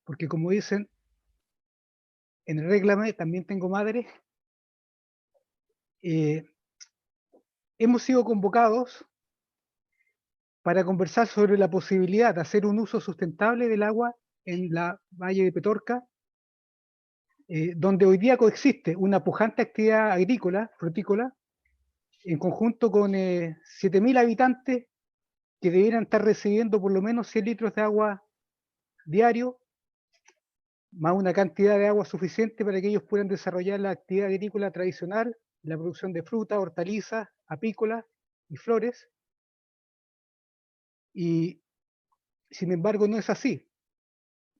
porque como dicen en el réglame, también tengo madre, eh, hemos sido convocados para conversar sobre la posibilidad de hacer un uso sustentable del agua en la Valle de Petorca, donde hoy día coexiste una pujante actividad agrícola, frutícola, en conjunto con 7.000 habitantes que debieran estar recibiendo por lo menos 100 litros de agua diario, más una cantidad de agua suficiente para que ellos puedan desarrollar la actividad agrícola tradicional, la producción de frutas, hortalizas, apícolas y flores. Y sin embargo no es así,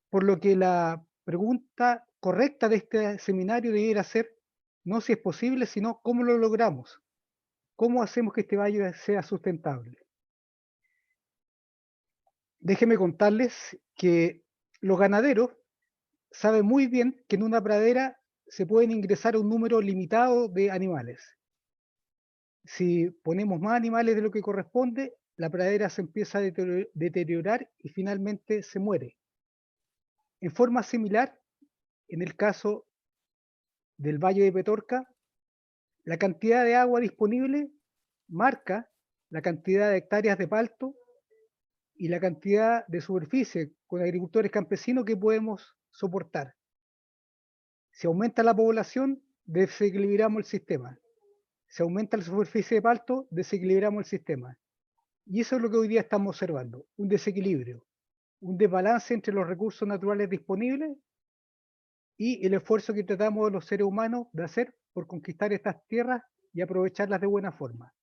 por lo que la pregunta correcta de este seminario debiera ser no si es posible, sino cómo lo logramos, cómo hacemos que este valle sea sustentable. Déjenme contarles que los ganaderos saben muy bien que en una pradera se pueden ingresar un número limitado de animales. Si ponemos más animales de lo que corresponde, la pradera se empieza a deteriorar y finalmente se muere. En forma similar, en el caso del Valle de Petorca, la cantidad de agua disponible marca la cantidad de hectáreas de palto y la cantidad de superficie con agricultores campesinos que podemos soportar. Si aumenta la población, desequilibramos el sistema. Si aumenta la superficie de palto, desequilibramos el sistema. Y eso es lo que hoy día estamos observando, un desequilibrio, un desbalance entre los recursos naturales disponibles y el esfuerzo que tratamos los seres humanos de hacer por conquistar estas tierras y aprovecharlas de buena forma.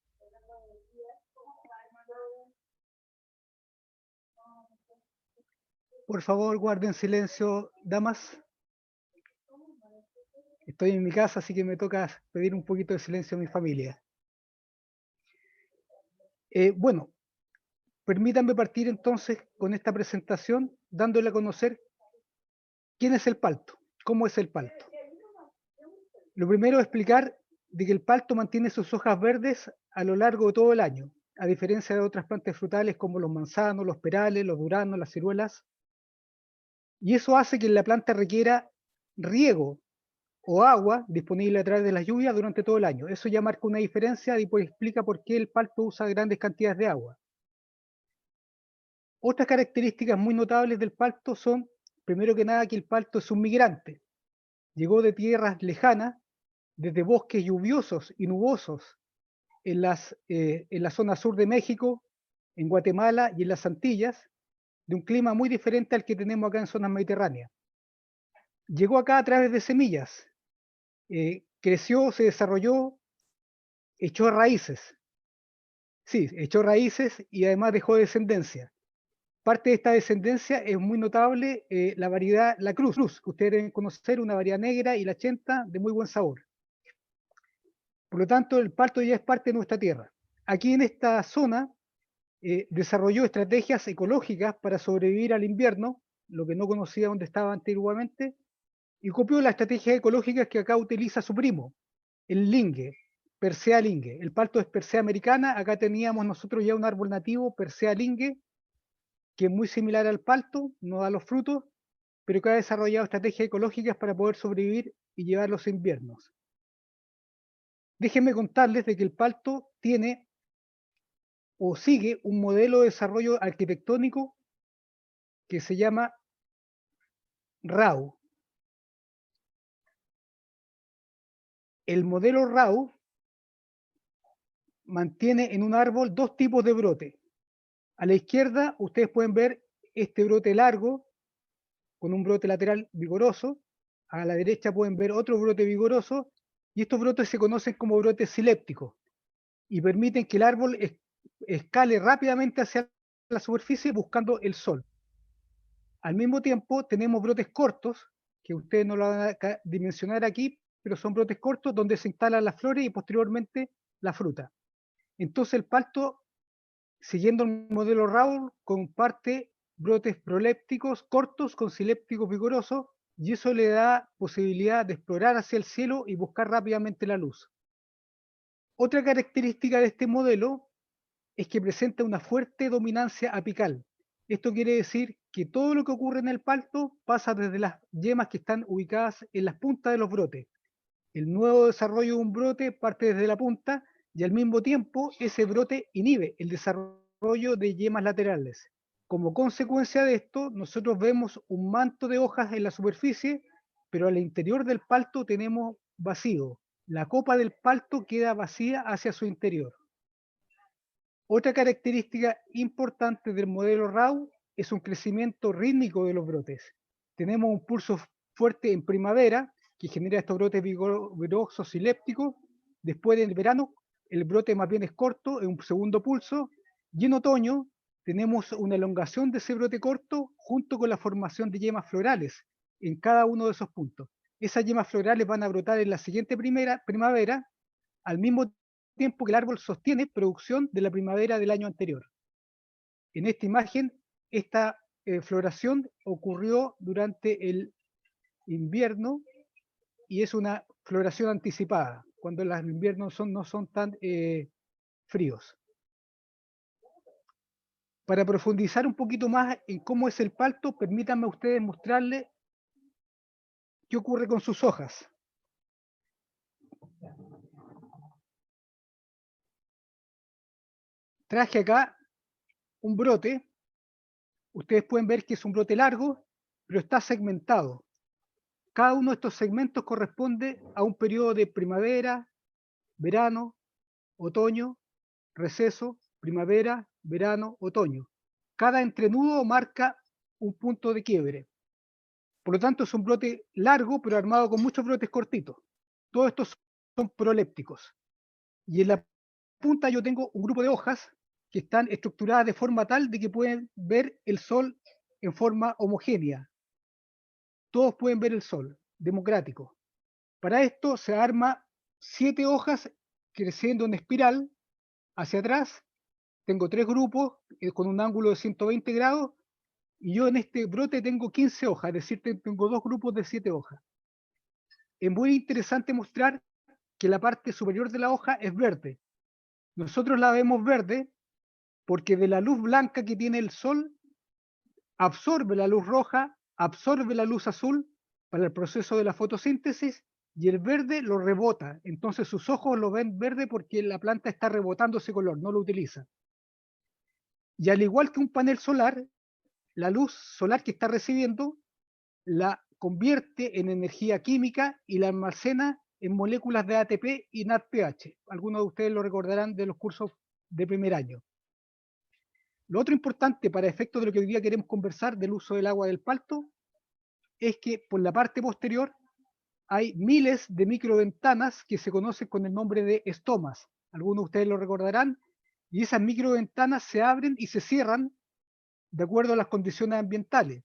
Por favor, guarden silencio, damas. Estoy en mi casa, así que me toca pedir un poquito de silencio a mi familia. Bueno, permítanme partir entonces con esta presentación dándole a conocer quién es el palto, cómo es el palto. Lo primero es explicar de que el palto mantiene sus hojas verdes a lo largo de todo el año, a diferencia de otras plantas frutales como los manzanos, los perales, los duranos, las ciruelas. Y eso hace que la planta requiera riego o agua disponible a través de las lluvias durante todo el año. Eso ya marca una diferencia y pues explica por qué el palto usa grandes cantidades de agua. Otras características muy notables del palto son, primero que nada, que el palto es un migrante. Llegó de tierras lejanas, desde bosques lluviosos y nubosos en la zona sur de México, en Guatemala y en las Antillas, de un clima muy diferente al que tenemos acá en zonas mediterráneas. Llegó acá a través de semillas, creció, se desarrolló, echó raíces. Sí, echó raíces y además dejó descendencia. Parte de esta descendencia es muy notable la variedad, la cruz, que ustedes deben conocer, una variedad negra y la chenta de muy buen sabor. Por lo tanto, el palto ya es parte de nuestra tierra. Aquí en esta zona desarrolló estrategias ecológicas para sobrevivir al invierno, lo que no conocía donde estaba antiguamente, y copió las estrategias ecológicas que acá utiliza su primo, el lingue, Persea lingue. El palto es Persea americana, acá teníamos nosotros ya un árbol nativo, Persea lingue, que es muy similar al palto, no da los frutos, pero que ha desarrollado estrategias ecológicas para poder sobrevivir y llevar los inviernos. Déjenme contarles de que el palto tiene o sigue un modelo de desarrollo arquitectónico que se llama RAU. El modelo RAU mantiene en un árbol dos tipos de brote. A la izquierda ustedes pueden ver este brote largo con un brote lateral vigoroso. A la derecha pueden ver otro brote vigoroso y estos brotes se conocen como brotes silépticos y permiten que el árbol escale rápidamente hacia la superficie buscando el sol. Al mismo tiempo tenemos brotes cortos, que ustedes no lo van a dimensionar aquí, pero son brotes cortos donde se instalan las flores y posteriormente la fruta. Entonces el palto, siguiendo el modelo Raoul, comparte brotes prolépticos cortos con silépticos vigorosos y eso le da posibilidad de explorar hacia el cielo y buscar rápidamente la luz. Otra característica de este modelo es que presenta una fuerte dominancia apical. Esto quiere decir que todo lo que ocurre en el palto pasa desde las yemas que están ubicadas en las puntas de los brotes. El nuevo desarrollo de un brote parte desde la punta y al mismo tiempo ese brote inhibe el desarrollo de yemas laterales. Como consecuencia de esto, nosotros vemos un manto de hojas en la superficie, pero al interior del palto tenemos vacío. La copa del palto queda vacía hacia su interior. Otra característica importante del modelo RAW es un crecimiento rítmico de los brotes. Tenemos un pulso fuerte en primavera, que genera estos brotes vigorosos y lépticos. Después del verano, el brote más bien es corto, es un segundo pulso. Y en otoño tenemos una elongación de ese brote corto junto con la formación de yemas florales en cada uno de esos puntos. Esas yemas florales van a brotar en la siguiente primavera, al mismo tiempo que el árbol sostiene producción de la primavera del año anterior. En esta imagen, esta floración ocurrió durante el invierno y es una floración anticipada, cuando los inviernos no son tan fríos. Para profundizar un poquito más en cómo es el palto, permítanme a ustedes mostrarles qué ocurre con sus hojas. Traje acá un brote. Ustedes pueden ver que es un brote largo, pero está segmentado. Cada uno de estos segmentos corresponde a un periodo de primavera, verano, otoño, receso, primavera, verano, otoño. Cada entrenudo marca un punto de quiebre. Por lo tanto, es un brote largo, pero armado con muchos brotes cortitos. Todos estos son prolépticos. Y en la punta yo tengo un grupo de hojas que están estructuradas de forma tal de que pueden ver el sol en forma homogénea. Todos pueden ver el sol, democrático. Para esto se arma 7 hojas creciendo en espiral hacia atrás. Tengo 3 grupos con un ángulo de 120 grados y yo en este brote tengo 15 hojas, es decir, tengo 2 grupos de 7 hojas. Es muy interesante mostrar que la parte superior de la hoja es verde. Nosotros la vemos verde porque de la luz blanca que tiene el sol absorbe la luz roja, absorbe la luz azul para el proceso de la fotosíntesis y el verde lo rebota. Entonces sus ojos lo ven verde porque la planta está rebotando ese color, no lo utiliza. Y al igual que un panel solar, la luz solar que está recibiendo la convierte en energía química y la almacena en moléculas de ATP y NADPH. Algunos de ustedes lo recordarán de los cursos de primer año. Lo otro importante para efectos de lo que hoy día queremos conversar del uso del agua del palto es que por la parte posterior hay miles de microventanas que se conocen con el nombre de estomas. Algunos de ustedes lo recordarán. Y esas microventanas se abren y se cierran de acuerdo a las condiciones ambientales.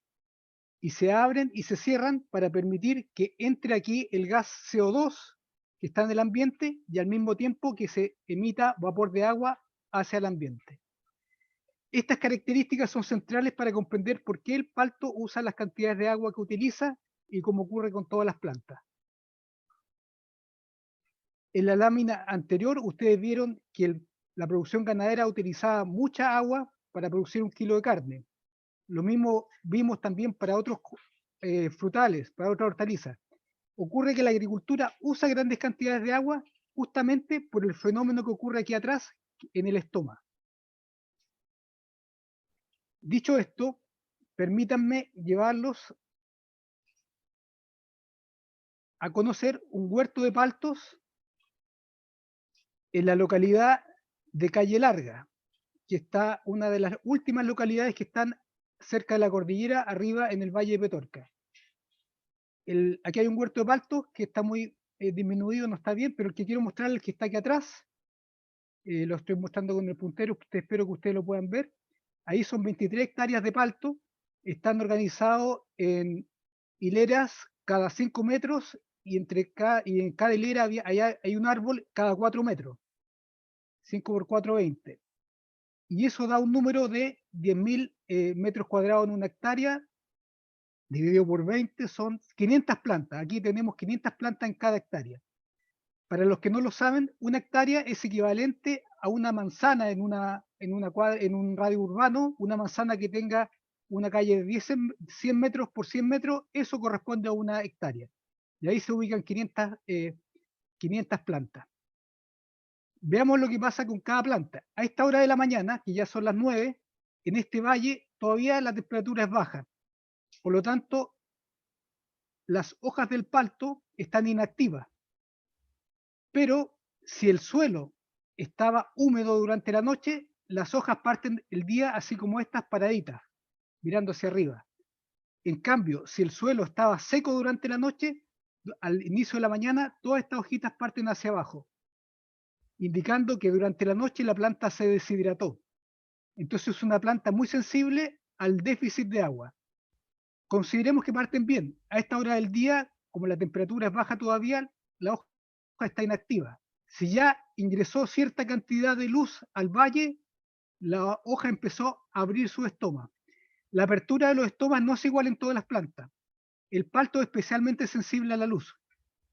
Y se abren y se cierran para permitir que entre aquí el gas CO2 que está en el ambiente y al mismo tiempo que se emita vapor de agua hacia el ambiente. Estas características son centrales para comprender por qué el palto usa las cantidades de agua que utiliza y como ocurre con todas las plantas. En la lámina anterior ustedes vieron que la producción ganadera utilizaba mucha agua para producir 1 kilo de carne. Lo mismo vimos también para otros frutales, para otras hortalizas. Ocurre que la agricultura usa grandes cantidades de agua justamente por el fenómeno que ocurre aquí atrás en el estoma. Dicho esto, permítanme llevarlos a conocer un huerto de paltos en la localidad de Calle Larga, que está una de las últimas localidades que están cerca de la cordillera, arriba en el Valle de Petorca. Aquí hay un huerto de paltos que está muy disminuido, no está bien, pero el que quiero mostrar es el que está aquí atrás. Lo estoy mostrando con el puntero, espero que ustedes lo puedan ver. Ahí son 23 hectáreas de palto, están organizados en hileras cada 5 metros y en cada hilera hay un árbol cada 4 metros. 5 por 4, 20. Y eso da un número de 10.000 metros cuadrados en una hectárea, dividido por 20 son 500 plantas. Aquí tenemos 500 plantas en cada hectárea. Para los que no lo saben, una hectárea es equivalente a una manzana en un radio urbano, una manzana que tenga una calle de 100 metros por 100 metros, eso corresponde a una hectárea. Y ahí se ubican 500 plantas. Veamos lo que pasa con cada planta. A esta hora de la mañana, que ya son las 9, en este valle todavía la temperatura es baja. Por lo tanto, las hojas del palto están inactivas. Pero si el suelo estaba húmedo durante la noche, las hojas parten el día así como estas paraditas, mirando hacia arriba. En cambio, si el suelo estaba seco durante la noche, al inicio de la mañana, todas estas hojitas parten hacia abajo, indicando que durante la noche la planta se deshidrató. Entonces es una planta muy sensible al déficit de agua. Consideremos que parten bien. A esta hora del día, como la temperatura es baja todavía, la hoja está inactiva. Si ya ingresó cierta cantidad de luz al valle, la hoja empezó a abrir su estoma. La apertura de los estomas no es igual en todas las plantas. El palto es especialmente sensible a la luz.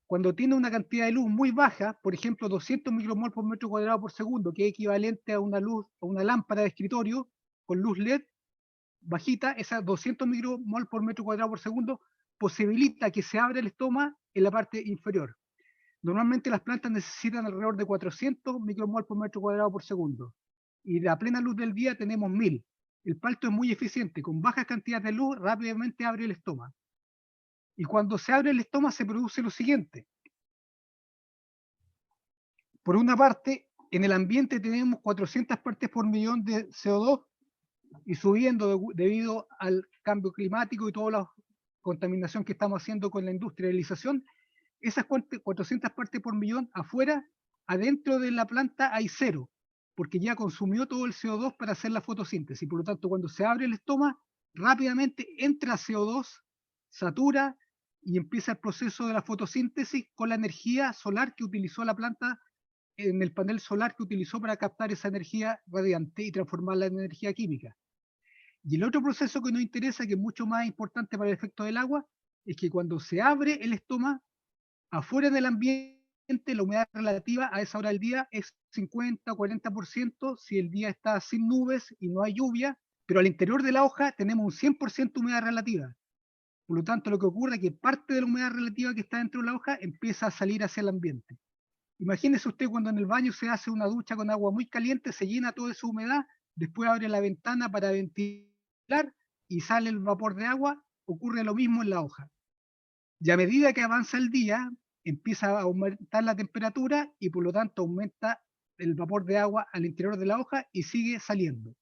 Cuando tiene una cantidad de luz muy baja, por ejemplo 200 micromol por metro cuadrado por segundo, que es equivalente a una luz, a una lámpara de escritorio con luz LED bajita, esa 200 micromol por metro cuadrado por segundo posibilita que se abra el estoma en la parte inferior. Normalmente las plantas necesitan alrededor de 400 micromol por metro cuadrado por segundo. Y de a plena luz del día tenemos 1000. El palto es muy eficiente, con bajas cantidades de luz rápidamente abre el estoma. Y cuando se abre el estoma se produce lo siguiente. Por una parte, en el ambiente tenemos 400 partes por millón de CO2 y subiendo debido al cambio climático y toda la contaminación que estamos haciendo con la industrialización. Esas 400 partes por millón afuera, adentro de la planta hay cero, porque ya consumió todo el CO2 para hacer la fotosíntesis. Por lo tanto, cuando se abre el estoma, rápidamente entra CO2, satura y empieza el proceso de la fotosíntesis con la energía solar que utilizó la planta en el panel solar que utilizó para captar esa energía radiante y transformarla en energía química. Y el otro proceso que nos interesa, que es mucho más importante para el efecto del agua, es que cuando se abre el estoma, afuera del ambiente, la humedad relativa a esa hora del día es 50 o 40% si el día está sin nubes y no hay lluvia, pero al interior de la hoja tenemos un 100% humedad relativa. Por lo tanto, lo que ocurre es que parte de la humedad relativa que está dentro de la hoja empieza a salir hacia el ambiente. Imagínese usted cuando en el baño se hace una ducha con agua muy caliente, se llena toda esa humedad, después abre la ventana para ventilar y sale el vapor de agua, ocurre lo mismo en la hoja. Y a medida que avanza el día, empieza a aumentar la temperatura y por lo tanto aumenta el vapor de agua al interior de la hoja y sigue saliendo.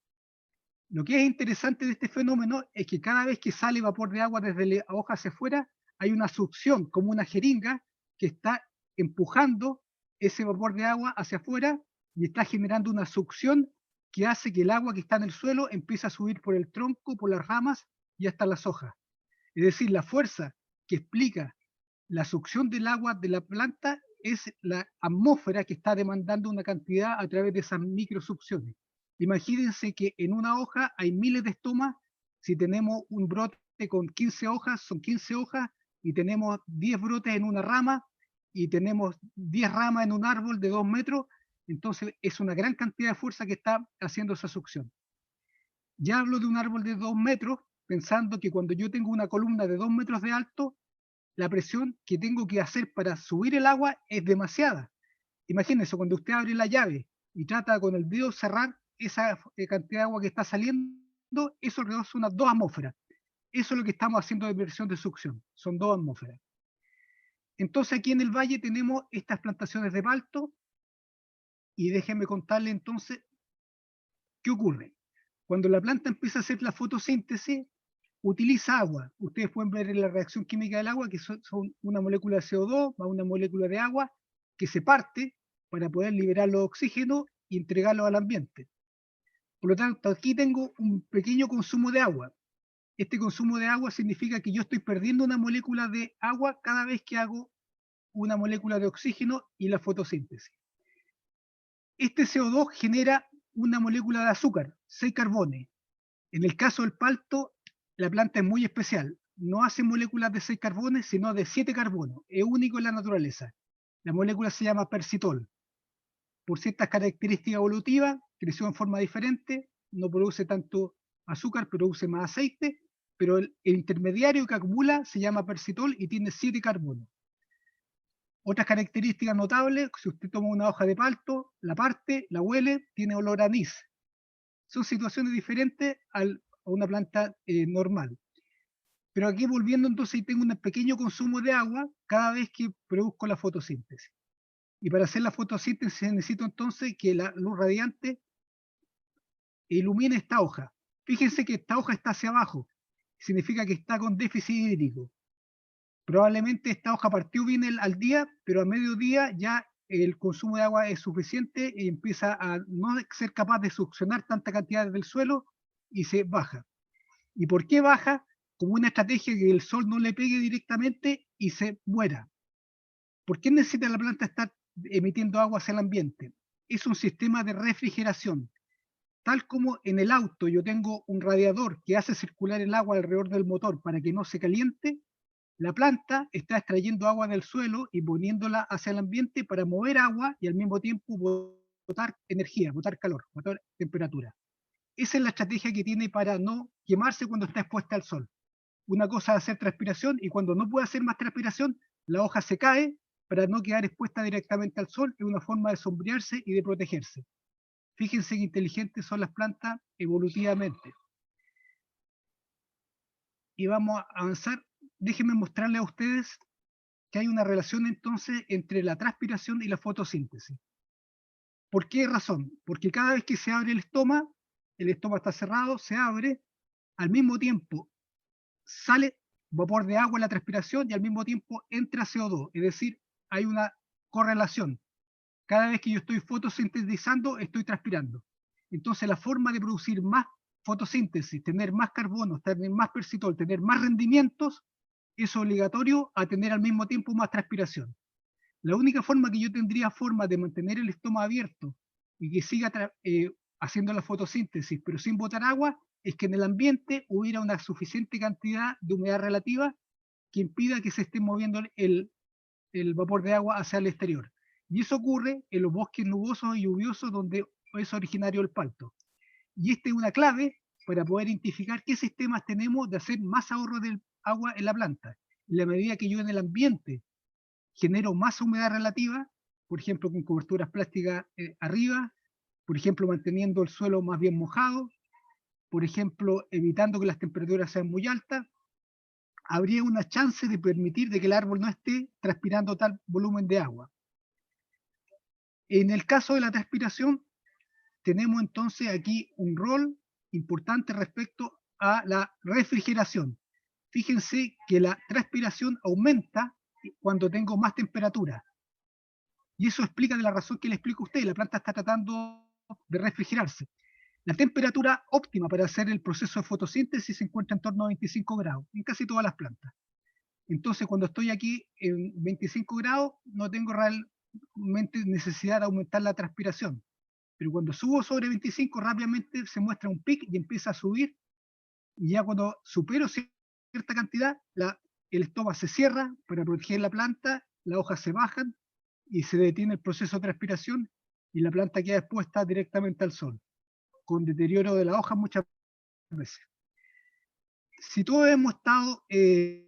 Lo que es interesante de este fenómeno es que cada vez que sale vapor de agua desde la hoja hacia afuera, hay una succión como una jeringa que está empujando ese vapor de agua hacia afuera y está generando una succión que hace que el agua que está en el suelo empiece a subir por el tronco, por las ramas y hasta las hojas. Es decir, la fuerza que explica la succión del agua de la planta es la atmósfera que está demandando una cantidad a través de esas microsucciones. Imagínense que en una hoja hay miles de estomas. Si tenemos un brote con 15 hojas, son 15 hojas, y tenemos 10 brotes en una rama, y tenemos 10 ramas en un árbol de 2 metros, entonces es una gran cantidad de fuerza que está haciendo esa succión. Ya hablo de un árbol de 2 metros, pensando que cuando yo tengo una columna de 2 metros de alto, la presión que tengo que hacer para subir el agua es demasiada. Imagínense, cuando usted abre la llave y trata con el dedo cerrar esa cantidad de agua que está saliendo, eso reduce unas 2 atmósferas. Eso es lo que estamos haciendo de presión de succión, son 2 atmósferas. Entonces aquí en el valle tenemos estas plantaciones de palto y déjenme contarle entonces qué ocurre. Cuando la planta empieza a hacer la fotosíntesis, utiliza agua. Ustedes pueden ver en la reacción química del agua que son una molécula de CO2 más una molécula de agua que se parte para poder liberar los oxígenos y entregarlos al ambiente. Por lo tanto, aquí tengo un pequeño consumo de agua. Este consumo de agua significa que yo estoy perdiendo una molécula de agua cada vez que hago una molécula de oxígeno y la fotosíntesis. Este CO2 genera una molécula de azúcar, 6 carbones. En el caso del palto, la planta es muy especial. No hace moléculas de 6 carbones, sino de 7 carbonos. Es único en la naturaleza. La molécula se llama persitol. Por ciertas características evolutivas, creció en forma diferente, no produce tanto azúcar, produce más aceite, pero el intermediario que acumula se llama persitol y tiene 7 carbonos. Otras características notables, si usted toma una hoja de palto, la parte, la huele, tiene olor a anís. Son situaciones diferentes a una planta normal. Pero aquí volviendo entonces tengo un pequeño consumo de agua cada vez que produzco la fotosíntesis. Y para hacer la fotosíntesis necesito entonces que la luz radiante ilumine esta hoja. Fíjense que esta hoja está hacia abajo, significa que está con déficit hídrico. Probablemente esta hoja partió bien al día, pero a mediodía ya el consumo de agua es suficiente y empieza a no ser capaz de succionar tanta cantidad del suelo y se baja. ¿Y por qué baja? Como una estrategia que el sol no le pegue directamente y se muera. ¿Por qué necesita la planta estar emitiendo agua hacia el ambiente? Es un sistema de refrigeración. Tal como en el auto yo tengo un radiador que hace circular el agua alrededor del motor para que no se caliente, la planta está extrayendo agua del suelo y poniéndola hacia el ambiente para mover agua y al mismo tiempo botar energía, botar calor, botar temperatura. Esa es la estrategia que tiene para no quemarse cuando está expuesta al sol. Una cosa es hacer transpiración y cuando no puede hacer más transpiración, la hoja se cae para no quedar expuesta directamente al sol. Es una forma de sombrearse y de protegerse. Fíjense qué inteligentes son las plantas evolutivamente. Y vamos a avanzar. Déjenme mostrarles a ustedes que hay una relación entonces entre la transpiración y la fotosíntesis. ¿Por qué razón? Porque cada vez que se abre el estómago está cerrado, se abre, al mismo tiempo sale vapor de agua en la transpiración y al mismo tiempo entra CO2, es decir, hay una correlación. Cada vez que yo estoy fotosintetizando, estoy transpirando. Entonces la forma de producir más fotosíntesis, tener más carbono, tener más persitol, tener más rendimientos, es obligatorio a tener al mismo tiempo más transpiración. La única forma que yo tendría forma de mantener el estómago abierto y que siga haciendo la fotosíntesis, pero sin botar agua, es que en el ambiente hubiera una suficiente cantidad de humedad relativa que impida que se esté moviendo el vapor de agua hacia el exterior. Y eso ocurre en los bosques nubosos y lluviosos donde es originario el palto. Y esta es una clave para poder identificar qué sistemas tenemos de hacer más ahorro del agua en la planta. En la medida que yo en el ambiente genero más humedad relativa, por ejemplo con coberturas plásticas arriba, por ejemplo manteniendo el suelo más bien mojado, por ejemplo evitando que las temperaturas sean muy altas, habría una chance de permitir de que el árbol no esté transpirando tal volumen de agua. En el caso de la transpiración, tenemos entonces aquí un rol importante respecto a la refrigeración. Fíjense que la transpiración aumenta cuando tengo más temperatura. Y eso explica de la razón que le explico a usted, la planta está tratando de refrigerarse. La temperatura óptima para hacer el proceso de fotosíntesis se encuentra en torno a 25 grados, en casi todas las plantas. Entonces, cuando estoy aquí en 25 grados, no tengo realmente necesidad de aumentar la transpiración. Pero cuando subo sobre 25, rápidamente se muestra un pic y empieza a subir. Y ya cuando supero cierta cantidad, el estómago se cierra para proteger la planta, las hojas se bajan y se detiene el proceso de transpiración y la planta queda expuesta directamente al sol, con deterioro de la hoja muchas veces. Si todos hemos estado en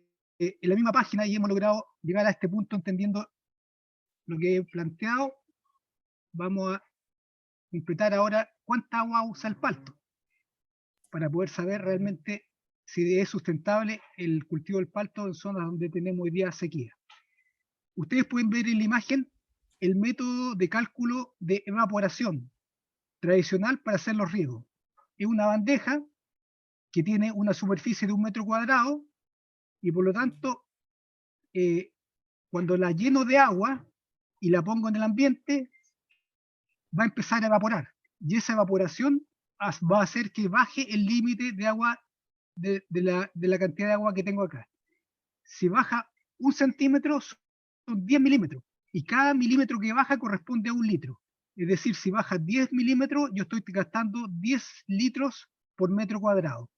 la misma página y hemos logrado llegar a este punto entendiendo lo que he planteado, vamos a completar ahora cuánta agua usa el palto para poder saber realmente si es sustentable el cultivo del palto en zonas donde tenemos hoy día sequía. Ustedes pueden ver en la imagen el método de cálculo de evaporación tradicional para hacer los riegos. Es una bandeja que tiene una superficie de 1 metro cuadrado y por lo tanto cuando la lleno de agua y la pongo en el ambiente va a empezar a evaporar y esa evaporación va a hacer que baje el límite de agua de la cantidad de agua que tengo acá. Si baja 1 centímetro son 10 milímetros y cada milímetro que baja corresponde a 1 litro. Es decir, si baja 10 milímetros yo estoy gastando 10 litros por metro cuadrado.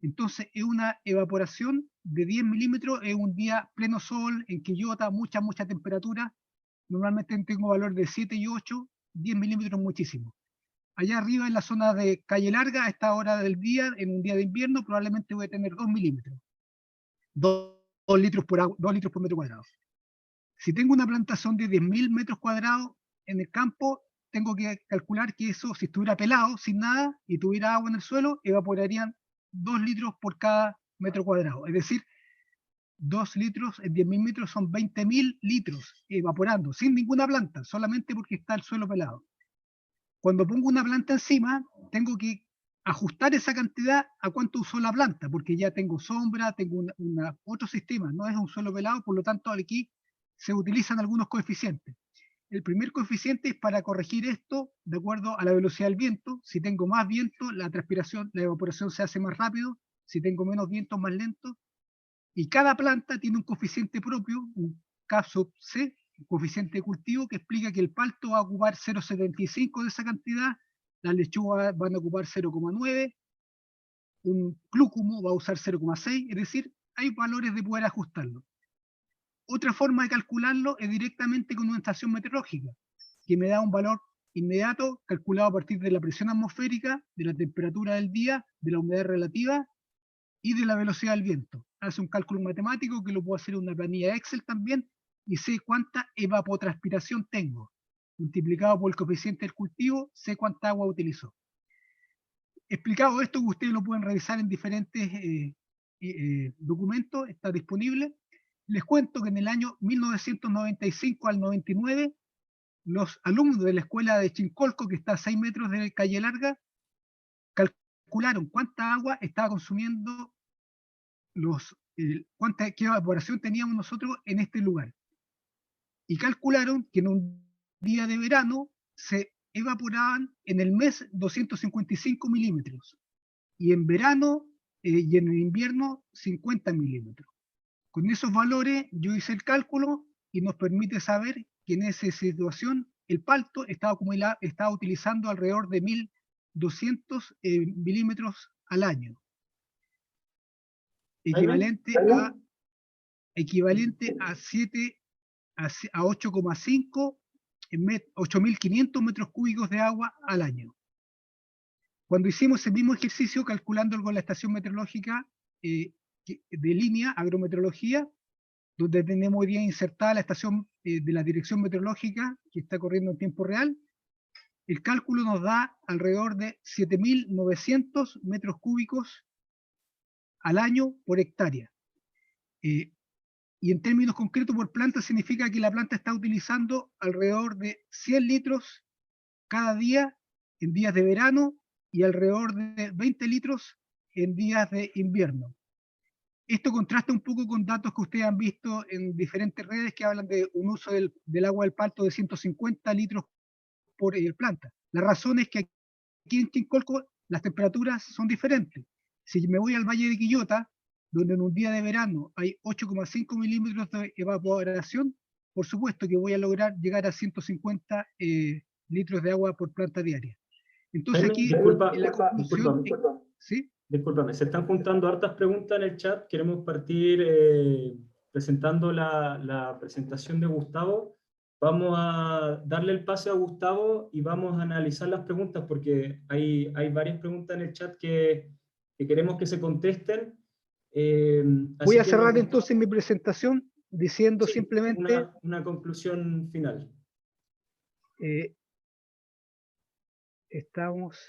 Entonces es una evaporación de 10 milímetros en un día pleno sol, en Quillota, mucha temperatura. Normalmente tengo valor de 7 y 8, 10 milímetros muchísimo. allá arriba en la zona de Calle Larga, a esta hora del día, en un día de invierno, probablemente voy a tener 2 milímetros. 2 litros por agua, 2 litros por metro cuadrado. Si tengo una plantación de 10.000 metros cuadrados en el campo, tengo que calcular que eso, si estuviera pelado, sin nada, y tuviera agua en el suelo, evaporarían 2 litros por cada metro cuadrado. Es decir, 2 litros en 10.000 metros son 20.000 litros evaporando, sin ninguna planta, solamente porque está el suelo pelado. Cuando pongo una planta encima, tengo que ajustar esa cantidad a cuánto usó la planta, porque ya tengo sombra, tengo otro sistema, no es un suelo pelado, por lo tanto aquí se utilizan algunos coeficientes. El primer coeficiente es para corregir esto de acuerdo a la velocidad del viento. Si tengo más viento, la transpiración, la evaporación se hace más rápido. Si tengo menos viento, más lento. Y cada planta tiene un coeficiente propio, un K sub C, un coeficiente de cultivo que explica que el palto va a ocupar 0,75 de esa cantidad, las lechugas van a ocupar 0,9, un clúcumo va a usar 0,6, es decir, hay valores de poder ajustarlo. Otra forma de calcularlo es directamente con una estación meteorológica, que me da un valor inmediato calculado a partir de la presión atmosférica, de la temperatura del día, de la humedad relativa y de la velocidad del viento. Hace un cálculo matemático que lo puedo hacer en una planilla Excel también y sé cuánta evapotranspiración tengo. Multiplicado por el coeficiente del cultivo, sé cuánta agua utilizó. Explicado esto, ustedes lo pueden revisar en diferentes documentos, está disponible. Les cuento que en el año 1995 al 99, los alumnos de la escuela de Chincolco, que está a 6 metros de Calle Larga, calcularon cuánta agua estaba consumiendo qué evaporación teníamos nosotros en este lugar. Y calcularon que en un día de verano se evaporaban en el mes 255 milímetros y en verano y en el invierno 50 milímetros. Con esos valores yo hice el cálculo y nos permite saber que en esa situación el palto estaba utilizando alrededor de 1.200 milímetros al año, equivalente a 8,5 8.500 metros cúbicos de agua al año. Cuando hicimos el mismo ejercicio calculando con la estación meteorológica de línea, agrometeorología, donde tenemos hoy día insertada la estación de la dirección meteorológica que está corriendo en tiempo real, el cálculo nos da alrededor de 7.900 metros cúbicos al año por hectárea. Y en términos concretos por planta significa que la planta está utilizando alrededor de 100 litros cada día en días de verano y alrededor de 20 litros en días de invierno. Esto contrasta un poco con datos que ustedes han visto en diferentes redes que hablan de un uso del agua del palto de 150 litros por planta. La razón es que aquí en Chincolco las temperaturas son diferentes. Si me voy al Valle de Quillota, donde en un día de verano hay 8,5 milímetros de evaporación, por supuesto que voy a lograr llegar a 150 litros de agua por planta diaria. Entonces aquí la conclusión... ¿Sí? Discúlpame, se están juntando hartas preguntas en el chat. Queremos partir presentando la presentación de Gustavo. Vamos a darle el pase a Gustavo y vamos a analizar las preguntas porque hay varias preguntas en el chat que queremos que se contesten. Voy a cerrar entonces mi presentación diciendo simplemente... Una conclusión final. Estamos...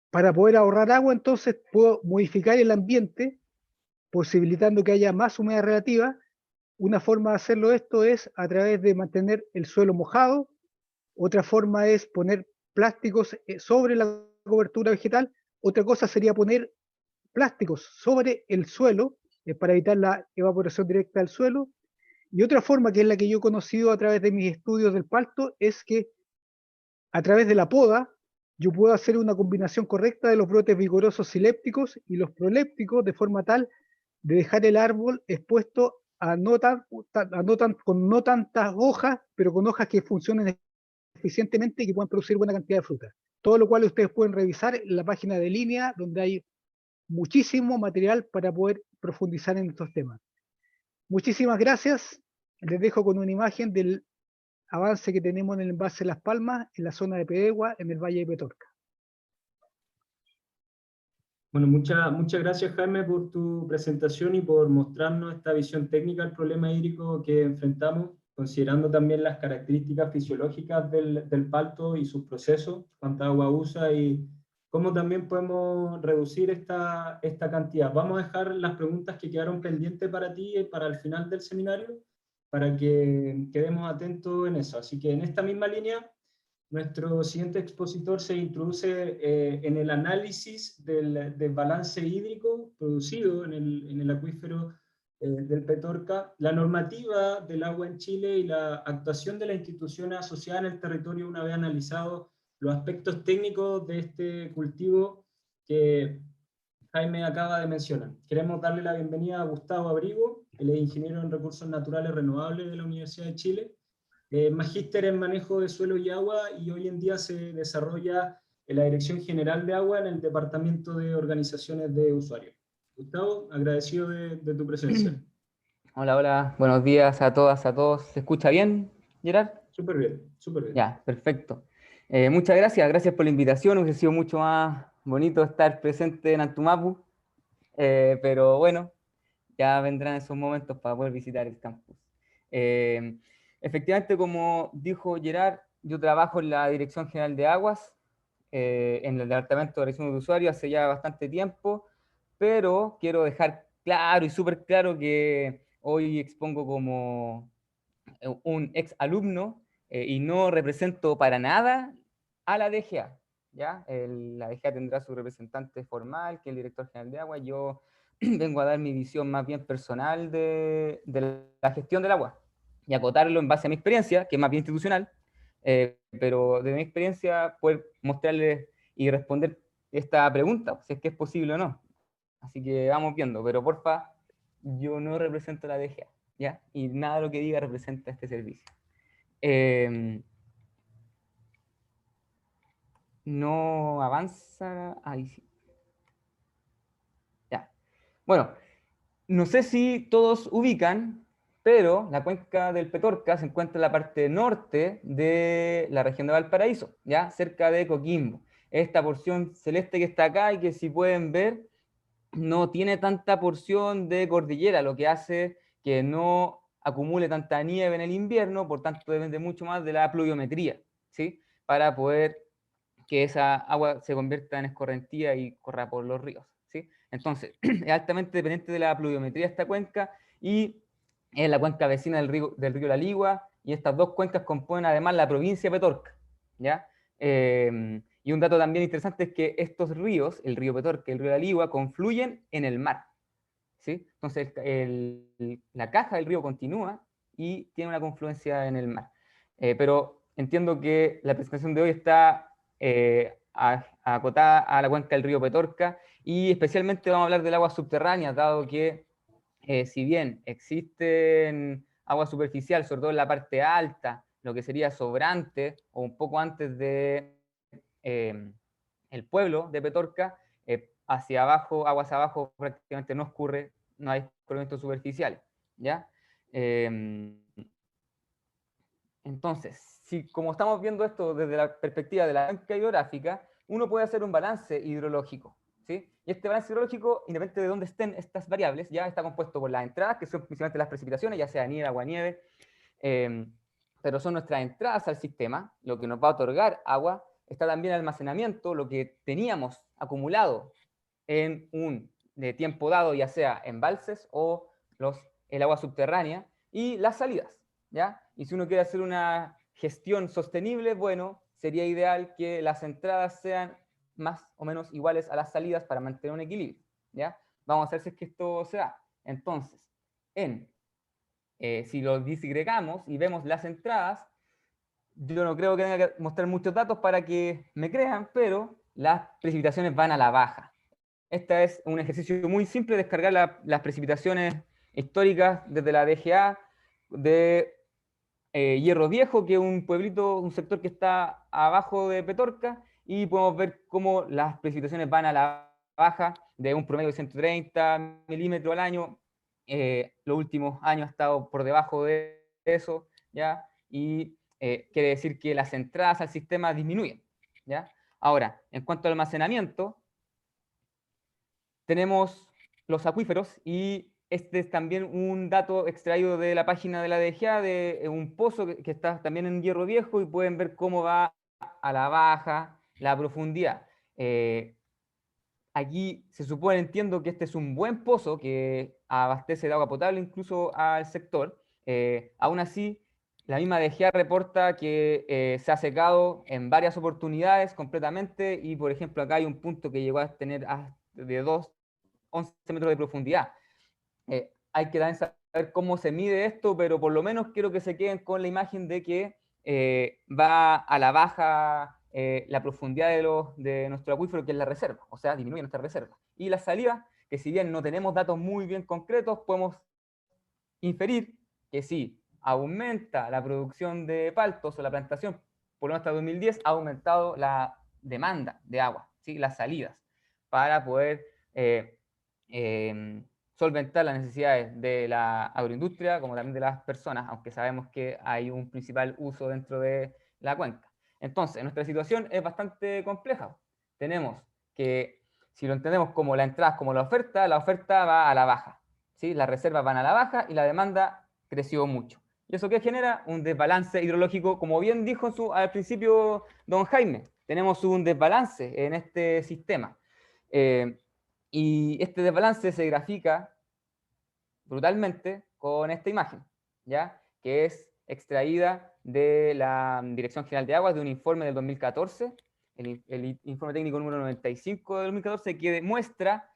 Para poder ahorrar agua, entonces, puedo modificar el ambiente, posibilitando que haya más humedad relativa. Una forma de hacerlo esto es a través de mantener el suelo mojado. Otra forma es poner plásticos sobre la cobertura vegetal. Otra cosa sería poner plásticos sobre el suelo para evitar la evaporación directa del suelo. Y otra forma, que es la que yo he conocido a través de mis estudios del palto, es que a través de la poda yo puedo hacer una combinación correcta de los brotes vigorosos silépticos y los prolépticos de forma tal de dejar el árbol expuesto con no tantas hojas, pero con hojas que funcionen eficientemente y que puedan producir buena cantidad de fruta. Todo lo cual ustedes pueden revisar en la página de línea, donde hay muchísimo material para poder profundizar en estos temas. Muchísimas gracias. Les dejo con una imagen del avance que tenemos en el embalse Las Palmas, en la zona de Pedegua, en el Valle de Petorca. Bueno, muchas gracias, Jaime, por tu presentación y por mostrarnos esta visión técnica del problema hídrico que enfrentamos, considerando también las características fisiológicas del palto y sus procesos, cuánta agua usa y cómo también podemos reducir esta cantidad. Vamos a dejar las preguntas que quedaron pendientes para ti para el final del seminario, para que quedemos atentos en eso. Así que en esta misma línea, nuestro siguiente expositor se introduce en el análisis del balance hídrico producido en el acuífero del Petorca, la normativa del agua en Chile y la actuación de las instituciones asociadas en el territorio una vez analizado los aspectos técnicos de este cultivo que Jaime acaba de mencionar. Queremos darle la bienvenida a Gustavo Abrigo, él es ingeniero en recursos naturales renovables de la Universidad de Chile, magíster en manejo de suelo y agua, y hoy en día se desarrolla en la Dirección General de Agua en el Departamento de Organizaciones de Usuarios. Gustavo, agradecido de tu presencia. Hola, hola, buenos días a todas, a todos. ¿Se escucha bien, Gerard? Súper bien, súper bien. Ya, perfecto. Muchas gracias por la invitación. Hubiese sido mucho más bonito estar presente en Antumapu, pero bueno, ya vendrán esos momentos para poder visitar el campus. Efectivamente, como dijo Gerard, yo trabajo en la Dirección General de Aguas, en el Departamento de Organización de Usuarios hace ya bastante tiempo, pero quiero dejar claro y súper claro que hoy expongo como un ex alumno y no represento para nada a la DGA. ¿Ya? La DGA tendrá su representante formal, que es el director general de agua. Yo vengo a dar mi visión más bien personal de la gestión del agua y acotarlo en base a mi experiencia, que es más bien institucional, pero de mi experiencia poder mostrarles y responder esta pregunta, si es que es posible o no. Así que vamos viendo, pero porfa, yo no represento a la DGA, ¿ya? Y nada de lo que diga representa este servicio. No avanza, ahí sí. Ya. Bueno, no sé si todos ubican, pero la cuenca del Petorca se encuentra en la parte norte de la región de Valparaíso, ya cerca de Coquimbo. Esta porción celeste que está acá y que si pueden ver, no tiene tanta porción de cordillera, lo que hace que no acumule tanta nieve en el invierno, por tanto depende mucho más de la pluviometría, ¿sí? Para poder que esa agua se convierta en escorrentía y corra por los ríos, ¿sí? Entonces, es altamente dependiente de la pluviometría de esta cuenca y es la cuenca vecina del río La Ligua, y estas dos cuencas componen además la provincia de Petorca, ¿ya? Y un dato también interesante es que estos ríos, el río Petorca y el río La Ligua, confluyen en el mar, ¿sí? Entonces, la caja del río continúa y tiene una confluencia en el mar. Pero entiendo que la presentación de hoy está acotada a la cuenca del río Petorca, y especialmente vamos a hablar del agua subterránea, dado que si bien existen agua superficial, sobre todo en la parte alta, lo que sería Sobrante, o un poco antes de el pueblo de Petorca, hacia abajo, aguas abajo, prácticamente no escurre, no hay escurrimiento superficial, ¿ya? Entonces, si como estamos viendo esto desde la perspectiva de la cuenca hidrográfica, uno puede hacer un balance hidrológico, ¿sí? Y este balance hidrológico, independientemente de dónde estén estas variables, ya está compuesto por las entradas, que son principalmente las precipitaciones, ya sea nieve, agua, nieve, pero son nuestras entradas al sistema, lo que nos va a otorgar agua. Está también el almacenamiento, lo que teníamos acumulado en un de tiempo dado, ya sea embalses o el agua subterránea, y las salidas, ¿ya? Y si uno quiere hacer una gestión sostenible, bueno, sería ideal que las entradas sean más o menos iguales a las salidas para mantener un equilibrio, ¿ya? Vamos a ver si es que esto se da. Entonces, si lo disgregamos y vemos las entradas, yo no creo que tenga que mostrar muchos datos para que me crean, pero las precipitaciones van a la baja. Este es un ejercicio muy simple, descargar las precipitaciones históricas desde la DGA de Hierro Viejo, que es un pueblito, un sector que está abajo de Petorca, y podemos ver cómo las precipitaciones van a la baja de un promedio de 130 milímetros al año. Los últimos años ha estado por debajo de eso, ¿ya? Y quiere decir que las entradas al sistema disminuyen, ¿ya? Ahora, en cuanto al almacenamiento, tenemos los acuíferos y este es también un dato extraído de la página de la DGA de un pozo que está también en Hierro Viejo y pueden ver cómo va a la baja la profundidad. Aquí se supone, entiendo que este es un buen pozo que abastece de agua potable incluso al sector. Aún así, la misma DGA reporta que se ha secado en varias oportunidades completamente y, por ejemplo, acá hay un punto que llegó a tener de 11 metros de profundidad. Hay que también saber cómo se mide esto, pero por lo menos quiero que se queden con la imagen de que va a la baja la profundidad de nuestro acuífero, que es la reserva, o sea, disminuye nuestra reserva. Y la salida, que si bien no tenemos datos muy bien concretos, podemos inferir que si aumenta la producción de paltos o la plantación, por lo menos hasta 2010, ha aumentado la demanda de agua, ¿sí? Las salidas, para poder solventar las necesidades de la agroindustria como también de las personas, aunque sabemos que hay un principal uso dentro de la cuenca. Entonces, nuestra situación es bastante compleja. Tenemos que, si lo entendemos como la entrada, como la oferta va a la baja, ¿sí? Las reservas van a la baja y la demanda creció mucho. ¿Y eso qué genera? Un desbalance hidrológico, como bien dijo al principio don Jaime. Tenemos un desbalance en este sistema. Y este desbalance se grafica brutalmente con esta imagen, ¿ya? Que es extraída de la Dirección General de Aguas de un informe del 2014, el informe técnico número 95 del 2014, que demuestra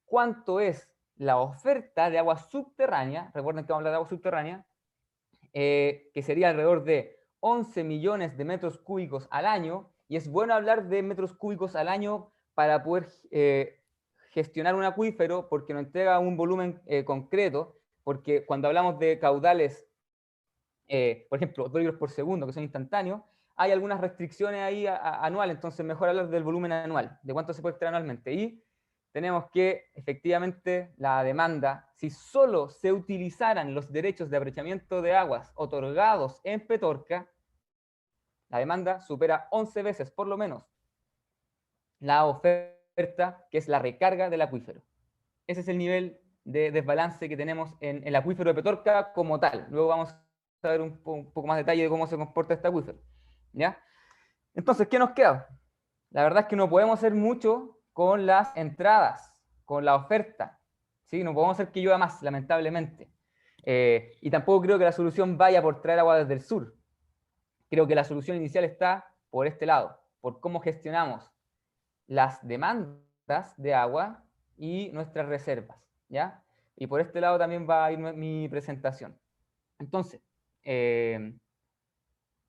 cuánto es la oferta de agua subterránea, recuerden que vamos a hablar de agua subterránea, que sería alrededor de 11 millones de metros cúbicos al año, y es bueno hablar de metros cúbicos al año para poder gestionar un acuífero, porque nos entrega un volumen concreto, porque cuando hablamos de caudales, por ejemplo, 2 litros por segundo, que son instantáneos, hay algunas restricciones ahí anuales, entonces mejor hablar del volumen anual, de cuánto se puede extraer anualmente. Y tenemos que, efectivamente, la demanda, si solo se utilizaran los derechos de aprovechamiento de aguas otorgados en Petorca, la demanda supera 11 veces, por lo menos, la oferta, que es la recarga del acuífero. Ese es el nivel de desbalance que tenemos en el acuífero de Petorca como tal. Luego vamos a ver un poco más detalle de cómo se comporta este acuífero, ¿ya? Entonces, ¿qué nos queda? La verdad es que no podemos hacer mucho con las entradas, con la oferta, ¿sí? No podemos hacer que llueva más, lamentablemente. Y tampoco creo que la solución vaya por traer agua desde el sur. Creo que la solución inicial está por este lado, por cómo gestionamos las demandas de agua y nuestras reservas, ¿ya? Y por este lado también va a ir mi presentación. Entonces,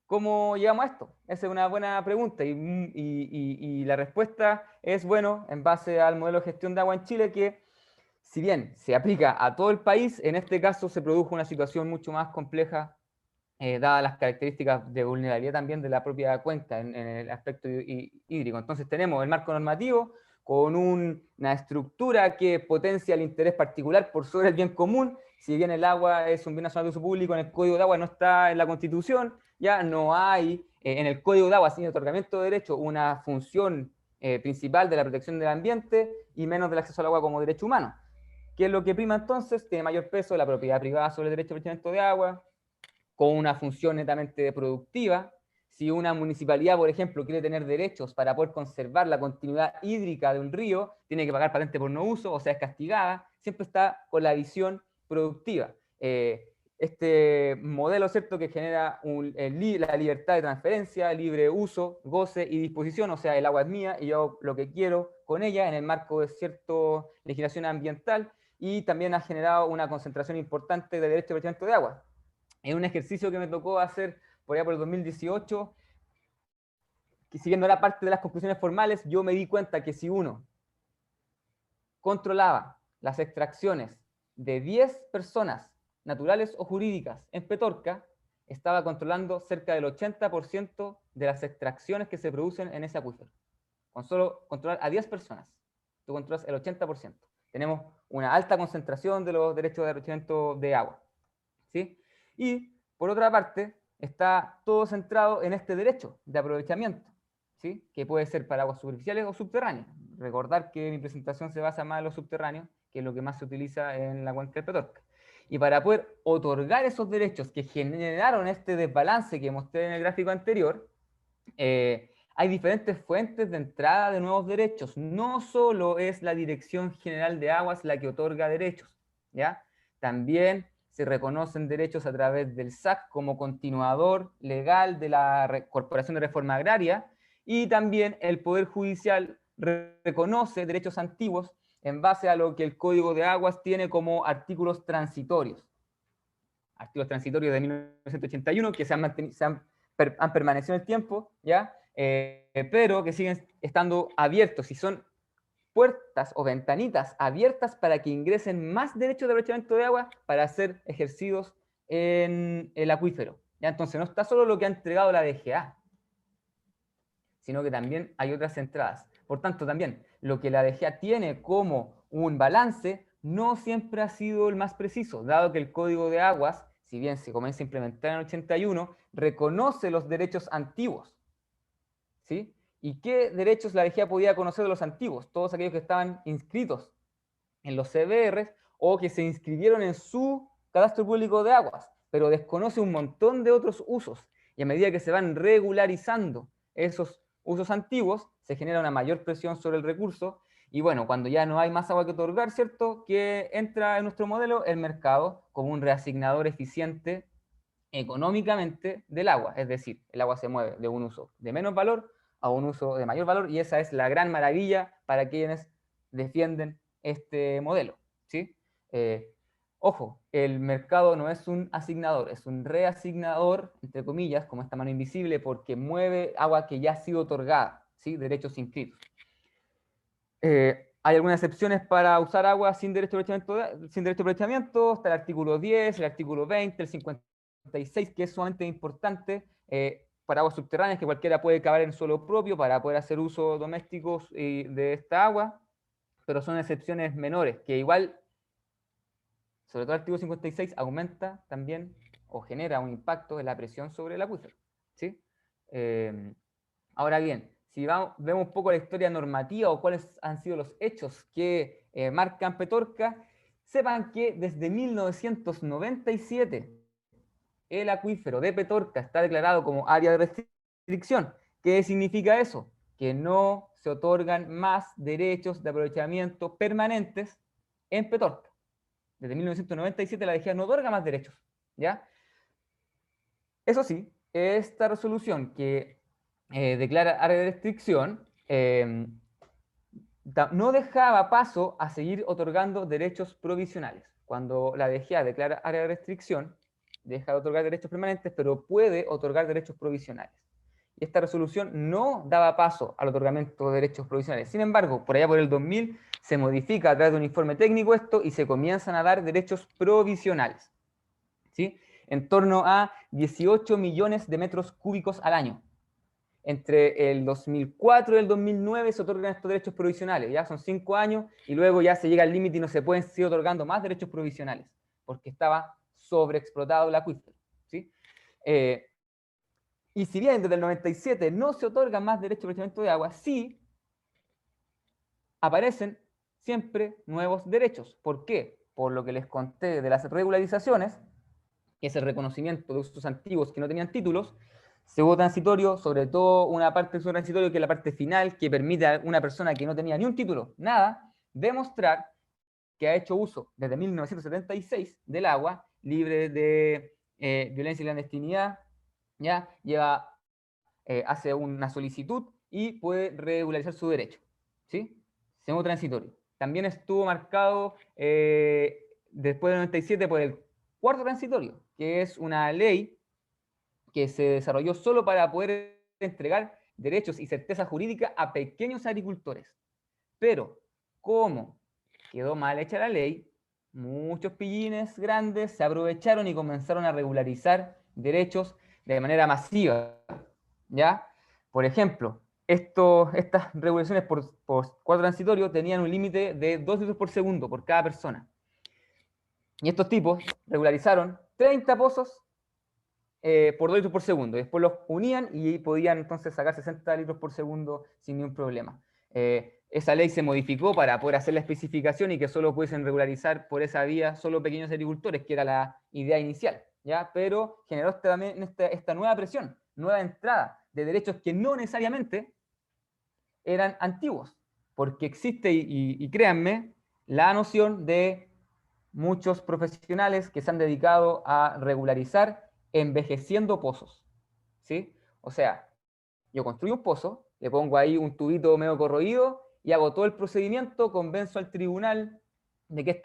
¿cómo llegamos a esto? Esa es una buena pregunta y la respuesta es, bueno, en base al modelo de gestión de agua en Chile, que si bien se aplica a todo el país, en este caso se produjo una situación mucho más compleja, dadas las características de vulnerabilidad también de la propia cuenca en el aspecto hídrico. Entonces tenemos el marco normativo con una estructura que potencia el interés particular por sobre el bien común. Si bien el agua es un bien nacional de uso público, en el Código de Agua no está en la Constitución, ya no hay en el Código de Agua, sin otorgamiento de derecho, una función principal de la protección del ambiente y menos del acceso al agua como derecho humano. ¿Qué es lo que prima entonces? Tiene mayor peso la propiedad privada sobre el derecho de aprovechamiento de agua, con una función netamente productiva. Si una municipalidad, por ejemplo, quiere tener derechos para poder conservar la continuidad hídrica de un río, tiene que pagar patente por no uso, o sea, es castigada, siempre está con la visión productiva. Este modelo, ¿cierto?, que genera la libertad de transferencia, libre uso, goce y disposición, o sea, el agua es mía y yo lo que quiero con ella en el marco de cierta legislación ambiental, y también ha generado una concentración importante de derecho de aprovechamiento de agua. En un ejercicio que me tocó hacer por allá por el 2018, que si bien no era parte de las conclusiones formales, yo me di cuenta que si uno controlaba las extracciones de 10 personas, naturales o jurídicas, en Petorca, estaba controlando cerca del 80% de las extracciones que se producen en ese acuífero. Con solo controlar a 10 personas, tú controlas el 80%. Tenemos una alta concentración de los derechos de aprovechamiento de agua, ¿sí? Y por otra parte, está todo centrado en este derecho de aprovechamiento, ¿sí? Que puede ser para aguas superficiales o subterráneas. Recordar que mi presentación se basa más en los subterráneos, que es lo que más se utiliza en la cuenca del Petorca. Y para poder otorgar esos derechos que generaron este desbalance que mostré en el gráfico anterior, hay diferentes fuentes de entrada de nuevos derechos. No solo es la Dirección General de Aguas la que otorga derechos, ¿ya? También se reconocen derechos a través del SAC como continuador legal de la Corporación de Reforma Agraria, y también el Poder Judicial reconoce derechos antiguos en base a lo que el Código de Aguas tiene como artículos transitorios. Artículos transitorios de 1981 que han permanecido en el tiempo, ¿ya? Pero que siguen estando abiertos y son puertas o ventanitas abiertas para que ingresen más derechos de aprovechamiento de agua para ser ejercidos en el acuífero, ¿ya? Entonces no está solo lo que ha entregado la DGA, sino que también hay otras entradas. Por tanto, también lo que la DGA tiene como un balance no siempre ha sido el más preciso, dado que el Código de Aguas, si bien se comienza a implementar en el 81, reconoce los derechos antiguos, ¿sí? ¿Y qué derechos la DGA podía conocer de los antiguos? Todos aquellos que estaban inscritos en los CBR o que se inscribieron en su cadastro público de aguas, pero desconoce un montón de otros usos. Y a medida que se van regularizando esos usos antiguos, se genera una mayor presión sobre el recurso. Y bueno, cuando ya no hay más agua que otorgar, ¿cierto? Que entra en nuestro modelo el mercado como un reasignador eficiente económicamente del agua. Es decir, el agua se mueve de un uso de menos valor a un uso de mayor valor, y esa es la gran maravilla para quienes defienden este modelo, ¿sí? Ojo, el mercado no es un asignador, es un reasignador, entre comillas, como esta mano invisible, porque mueve agua que ya ha sido otorgada, ¿sí? Derechos inscritos. Hay algunas excepciones para usar agua sin derecho de aprovechamiento, está el artículo 10, el artículo 20, el 56, que es sumamente importante, para aguas subterráneas, que cualquiera puede cavar en suelo propio para poder hacer uso doméstico de esta agua, pero son excepciones menores, que igual, sobre todo el artículo 56, aumenta también o genera un impacto en la presión sobre el acuífero, ¿sí? Ahora bien, si vemos un poco la historia normativa o cuáles han sido los hechos que marcan Petorca, sepan que desde 1997 el acuífero de Petorca está declarado como área de restricción. ¿Qué significa eso? Que no se otorgan más derechos de aprovechamiento permanentes en Petorca. Desde 1997 la DGA no otorga más derechos, ¿ya? Eso sí, esta resolución que declara área de restricción no dejaba paso a seguir otorgando derechos provisionales. Cuando la DGA declara área de restricción, deja de otorgar derechos permanentes, pero puede otorgar derechos provisionales. Y esta resolución no daba paso al otorgamiento de derechos provisionales. Sin embargo, por allá por el 2000 se modifica a través de un informe técnico esto y se comienzan a dar derechos provisionales, ¿sí? En torno a 18 millones de metros cúbicos al año. Entre el 2004 y el 2009 se otorgan estos derechos provisionales, ya son 5 años, y luego ya se llega al límite y no se pueden seguir otorgando más derechos provisionales, porque estaba sobreexplotado el acuífero, ¿sí? Y si bien desde el 97 no se otorgan más derechos de aprovechamiento de agua, sí aparecen siempre nuevos derechos. ¿Por qué? Por lo que les conté de las regularizaciones, que es el reconocimiento de usos antiguos que no tenían títulos. Segundo transitorio, sobre todo una parte del segundo transitorio, que es la parte final, que permite a una persona que no tenía ni un título, nada, demostrar que ha hecho uso desde 1976 del agua, libre de violencia y clandestinidad, ya hace una solicitud y puede regularizar su derecho, ¿sí? Segundo transitorio. También estuvo marcado después del 97 por el cuarto transitorio, que es una ley que se desarrolló solo para poder entregar derechos y certeza jurídica a pequeños agricultores. Pero, como quedó mal hecha la ley, muchos pillines grandes se aprovecharon y comenzaron a regularizar derechos de manera masiva, ¿ya? Por ejemplo, estas regulaciones por cuadro transitorio tenían un límite de 2 litros por segundo por cada persona. Y estos tipos regularizaron 30 pozos por 2 litros por segundo. Y después los unían y podían entonces sacar 60 litros por segundo sin ningún problema. Esa ley se modificó para poder hacer la especificación y que solo pudiesen regularizar por esa vía solo pequeños agricultores, que era la idea inicial, ¿ya? Pero generó también esta nueva presión, nueva entrada de derechos que no necesariamente eran antiguos, porque existe, y créanme, la noción de muchos profesionales que se han dedicado a regularizar envejeciendo pozos, ¿sí? O sea, yo construyo un pozo, le pongo ahí un tubito medio corroído y hago todo el procedimiento, convenzo al tribunal de que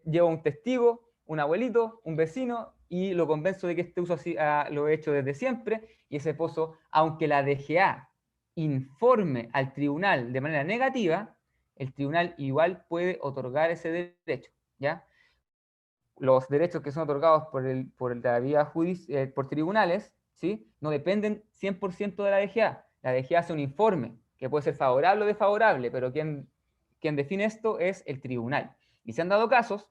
lleva un testigo, un abuelito, un vecino, y lo convenzo de que este uso así, lo he hecho desde siempre, y ese pozo, aunque la DGA informe al tribunal de manera negativa, el tribunal igual puede otorgar ese derecho, ¿ya? Los derechos que son otorgados por la vía por tribunales, ¿sí? No dependen 100% de la DGA. La DGA hace un informe que puede ser favorable o desfavorable, pero quien define esto es el tribunal. Y se han dado casos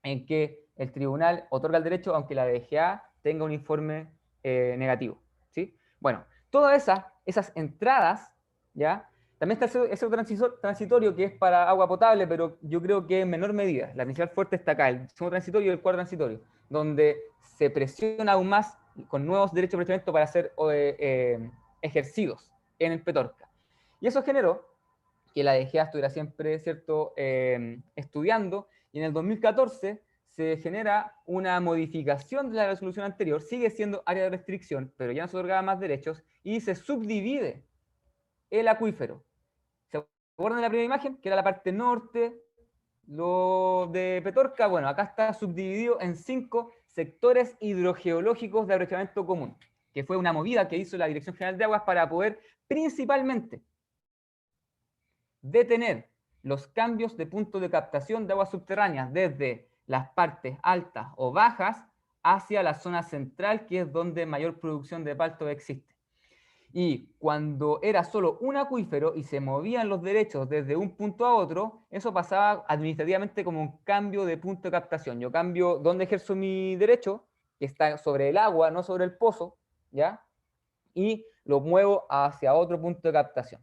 en que el tribunal otorga el derecho aunque la DGA tenga un informe negativo, ¿sí? Bueno, todas esas entradas, ¿ya? También está ese transitorio que es para agua potable, pero yo creo que en menor medida. La principal fuerte está acá, el segundo transitorio y el cuarto transitorio, donde se presiona aún más con nuevos derechos de aprovechamiento para ser ejercidos en el Petorca. Y eso generó que la DGA estuviera siempre, ¿cierto?, estudiando, y en el 2014 se genera una modificación de la resolución anterior, sigue siendo área de restricción, pero ya no se otorgaba más derechos, y se subdivide el acuífero. ¿Se acuerdan de la primera imagen? Que era la parte norte, lo de Petorca. Bueno, acá está subdividido en 5 sectores hidrogeológicos de aprovechamiento común, que fue una movida que hizo la Dirección General de Aguas para poder principalmente detener los cambios de punto de captación de aguas subterráneas desde las partes altas o bajas hacia la zona central, que es donde mayor producción de palto existe. Y cuando era solo un acuífero y se movían los derechos desde un punto a otro, eso pasaba administrativamente como un cambio de punto de captación. Yo cambio dónde ejerzo mi derecho, que está sobre el agua, no sobre el pozo, ¿ya? Y lo muevo hacia otro punto de captación,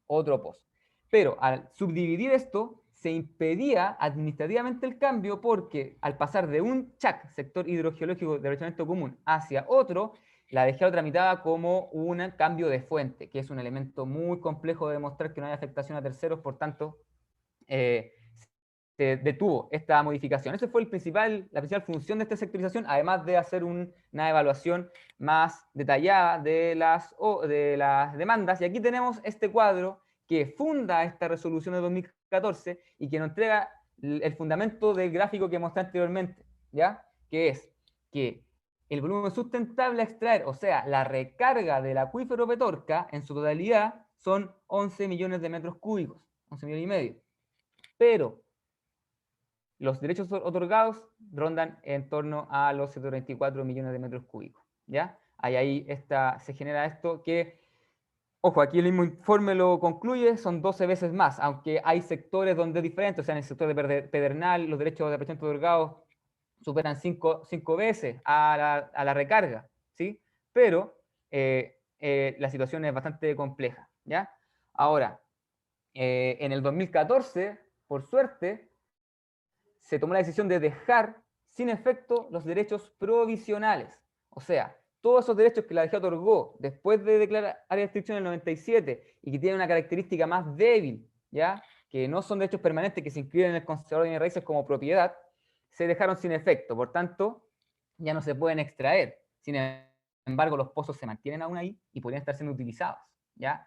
otro pozo. Pero al subdividir esto, se impedía administrativamente el cambio porque al pasar de un CHAC, sector hidrogeológico de aprovechamiento común, hacia otro, la DGA lo tramitaba como un cambio de fuente, que es un elemento muy complejo de demostrar que no hay afectación a terceros, por tanto, se detuvo esta modificación. Esa fue la principal función de esta sectorización, además de hacer una evaluación más detallada de las demandas. Y aquí tenemos este cuadro que funda esta resolución de 2014 y que nos entrega el fundamento del gráfico que mostré anteriormente, ¿ya? Que es que el volumen sustentable a extraer, o sea, la recarga del acuífero Petorca, en su totalidad, son 11 millones de metros cúbicos, 11 millones y medio. Pero los derechos otorgados rondan en torno a los 124 millones de metros cúbicos, ¿ya? Ahí se genera esto que, ojo, aquí el mismo informe lo concluye, son 12 veces más, aunque hay sectores donde es diferente, o sea, en el sector de Pedernal los derechos de aprovechamiento otorgados superan 5 veces a la recarga, ¿sí? Pero la situación es bastante compleja, ¿ya? Ahora, en el 2014, por suerte, se tomó la decisión de dejar sin efecto los derechos provisionales. O sea, todos esos derechos que la DGA otorgó después de declarar área de restricción en el 97 y que tienen una característica más débil, ¿ya? Que no son derechos permanentes que se inscriben en el conservador de bienes raíces como propiedad, se dejaron sin efecto. Por tanto, ya no se pueden extraer. Sin embargo, los pozos se mantienen aún ahí y podrían estar siendo utilizados, ¿ya?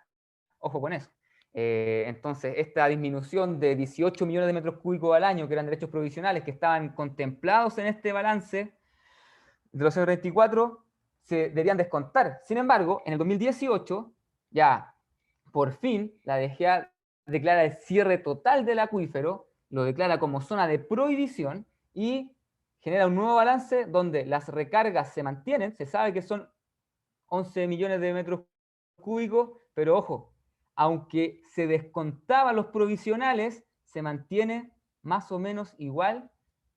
Ojo con eso. Entonces, esta disminución de 18 millones de metros cúbicos al año, que eran derechos provisionales, que estaban contemplados en este balance de los 34, se deberían descontar. Sin embargo, en el 2018, ya por fin, la DGA declara el cierre total del acuífero, lo declara como zona de prohibición y genera un nuevo balance donde las recargas se mantienen, se sabe que son 11 millones de metros cúbicos, pero ojo, aunque se descontaban los provisionales, se mantiene más o menos igual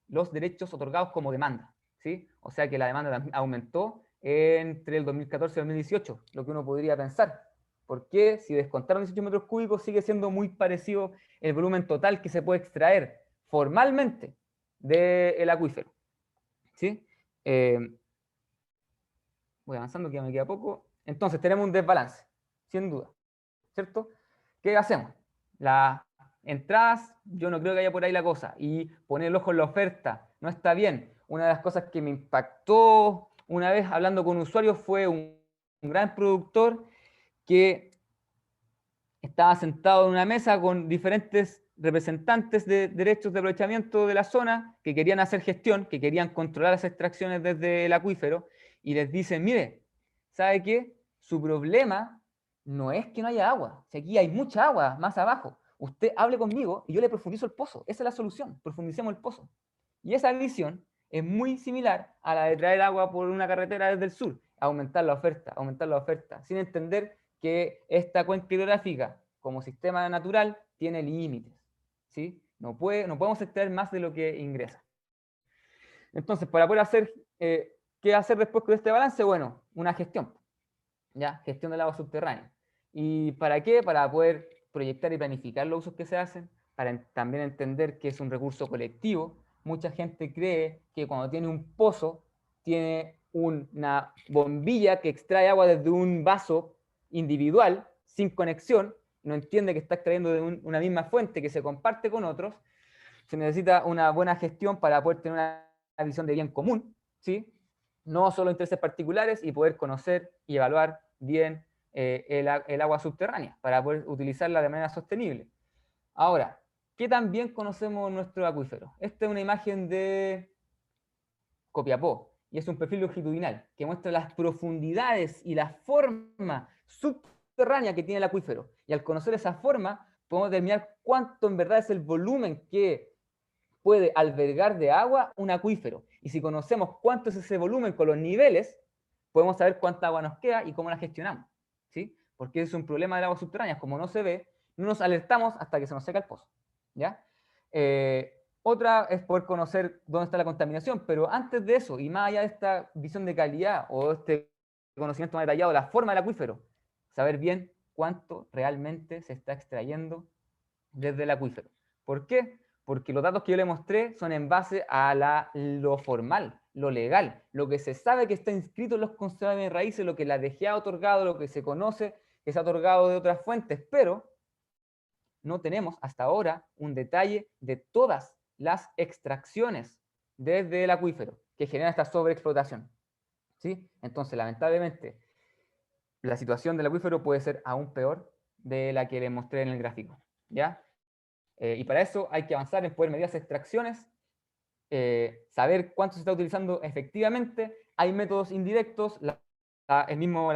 los derechos otorgados como demanda, ¿sí? O sea que la demanda aumentó entre el 2014 y el 2018, lo que uno podría pensar. Porque si descontaron 18 metros cúbicos, sigue siendo muy parecido el volumen total que se puede extraer formalmente del acuífero. ¿Sí? Voy avanzando, que ya me queda poco. Entonces tenemos un desbalance, sin duda, ¿cierto? ¿Qué hacemos? Las entradas, yo no creo que haya por ahí la cosa, y poner el ojo en la oferta no está bien. Una de las cosas que me impactó una vez hablando con usuarios fue un gran productor que estaba sentado en una mesa con diferentes representantes de derechos de aprovechamiento de la zona que querían hacer gestión, que querían controlar las extracciones desde el acuífero, y les dicen, mire, ¿sabe qué? Su problema no es que no haya agua, si aquí hay mucha agua más abajo, usted hable conmigo y yo le profundizo el pozo, esa es la solución, profundicemos el pozo. Y esa visión es muy similar a la de traer agua por una carretera desde el sur, aumentar la oferta, sin entender que esta cuenca hidrográfica como sistema natural tiene límites, ¿sí? No podemos extraer más de lo que ingresa. Entonces, para poder hacer, ¿qué hacer después con este balance? Bueno, una gestión, ¿ya? Gestión del agua subterránea. ¿Y para qué? Para poder proyectar y planificar los usos que se hacen, para también entender que es un recurso colectivo. Mucha gente cree que cuando tiene un pozo, tiene una bombilla que extrae agua desde un vaso individual, sin conexión, no entiende que está extrayendo de una misma fuente que se comparte con otros. Se necesita una buena gestión para poder tener una visión de bien común, ¿sí? No solo intereses particulares, y poder conocer y evaluar bien el agua subterránea para poder utilizarla de manera sostenible. Ahora, ¿qué tan bien conocemos nuestro acuífero? Esta es una imagen de Copiapó, y es un perfil longitudinal que muestra las profundidades y la forma subterránea que tiene el acuífero. Y al conocer esa forma, podemos determinar cuánto en verdad es el volumen que puede albergar de agua un acuífero. Y si conocemos cuánto es ese volumen con los niveles, podemos saber cuánta agua nos queda y cómo la gestionamos, ¿sí? Porque es un problema del agua subterránea, como no se ve, no nos alertamos hasta que se nos seca el pozo, ¿ya? Otra es poder conocer dónde está la contaminación, pero antes de eso, y más allá de esta visión de calidad o este conocimiento más detallado de la forma del acuífero, saber bien cuánto realmente se está extrayendo desde el acuífero. ¿Por qué? Porque los datos que yo le mostré son en base a lo formal, lo legal, lo que se sabe que está inscrito en los concesionarios de raíces, lo que la DG ha otorgado, lo que se conoce que se ha otorgado de otras fuentes, pero no tenemos hasta ahora un detalle de todas las extracciones desde el acuífero que generan esta sobreexplotación, ¿sí? Entonces, lamentablemente, la situación del acuífero puede ser aún peor de la que les mostré en el gráfico, ¿ya? Y para eso hay que avanzar en poder medir las extracciones, saber cuánto se está utilizando efectivamente. Hay métodos indirectos, la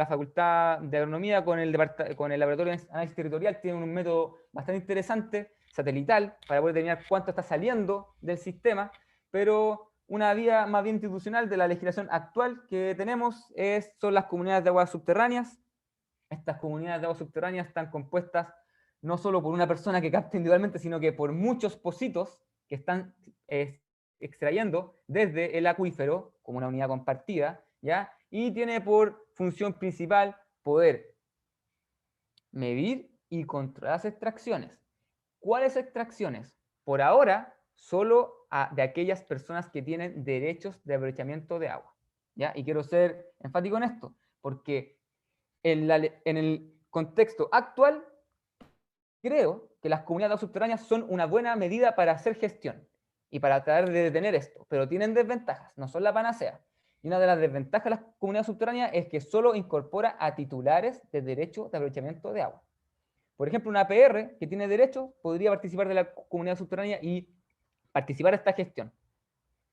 Facultad de Agronomía con el Laboratorio de Análisis Territorial tiene un método bastante interesante, satelital, para poder determinar cuánto está saliendo del sistema, pero una vía más bien institucional de la legislación actual que tenemos son las comunidades de aguas subterráneas. Estas comunidades de aguas subterráneas están compuestas no solo por una persona que capta individualmente, sino que por muchos pocitos que están extrayendo desde el acuífero como una unidad compartida, ¿ya? Y tiene por función principal poder medir y controlar las extracciones. ¿Cuáles extracciones? Por ahora, solo de aquellas personas que tienen derechos de aprovechamiento de agua, ¿ya? Y quiero ser enfático en esto, porque en el contexto actual, creo que las comunidades de aguas subterráneas son una buena medida para hacer gestión y para tratar de detener esto, pero tienen desventajas, no son la panacea. Y una de las desventajas de las comunidades subterráneas es que solo incorpora a titulares de derecho de aprovechamiento de agua. Por ejemplo, una APR que tiene derecho podría participar de la comunidad subterránea y participar de esta gestión,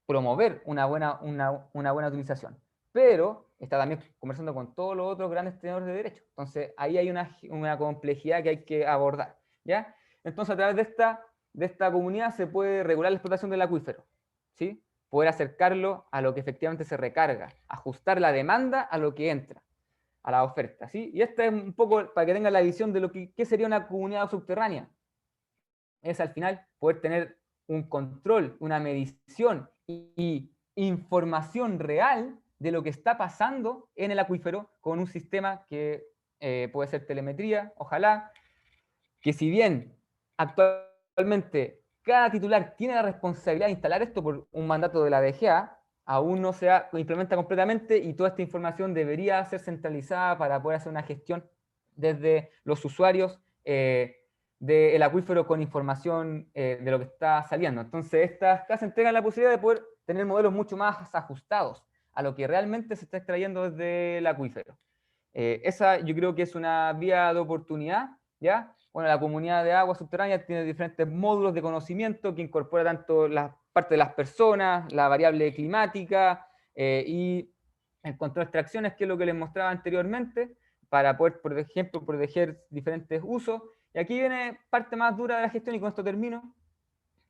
promover una buena utilización, pero está también conversando con todos los otros grandes tenedores de derecho. Entonces, ahí hay una complejidad que hay que abordar, ¿ya? Entonces, a través de esta comunidad se puede regular la explotación del acuífero, ¿sí? Poder acercarlo a lo que efectivamente se recarga, ajustar la demanda a lo que entra, a la oferta, ¿sí? Y esta es un poco para que tengan la visión de lo que sería una comunidad subterránea. Es al final poder tener un control, una medición y información real de lo que está pasando en el acuífero con un sistema que puede ser telemetría, ojalá, que si bien actualmente cada titular tiene la responsabilidad de instalar esto por un mandato de la DGA, aún no se implementa completamente y toda esta información debería ser centralizada para poder hacer una gestión desde los usuarios del acuífero con información de lo que está saliendo. Entonces, estas casas entregan la posibilidad de poder tener modelos mucho más ajustados a lo que realmente se está extrayendo desde el acuífero. Esa yo creo que es una vía de oportunidad, ¿ya? Bueno, la comunidad de agua subterránea tiene diferentes módulos de conocimiento que incorpora tanto la parte de las personas, la variable climática y el control de extracciones, que es lo que les mostraba anteriormente, para poder, por ejemplo, proteger diferentes usos. Y aquí viene parte más dura de la gestión, y con esto termino.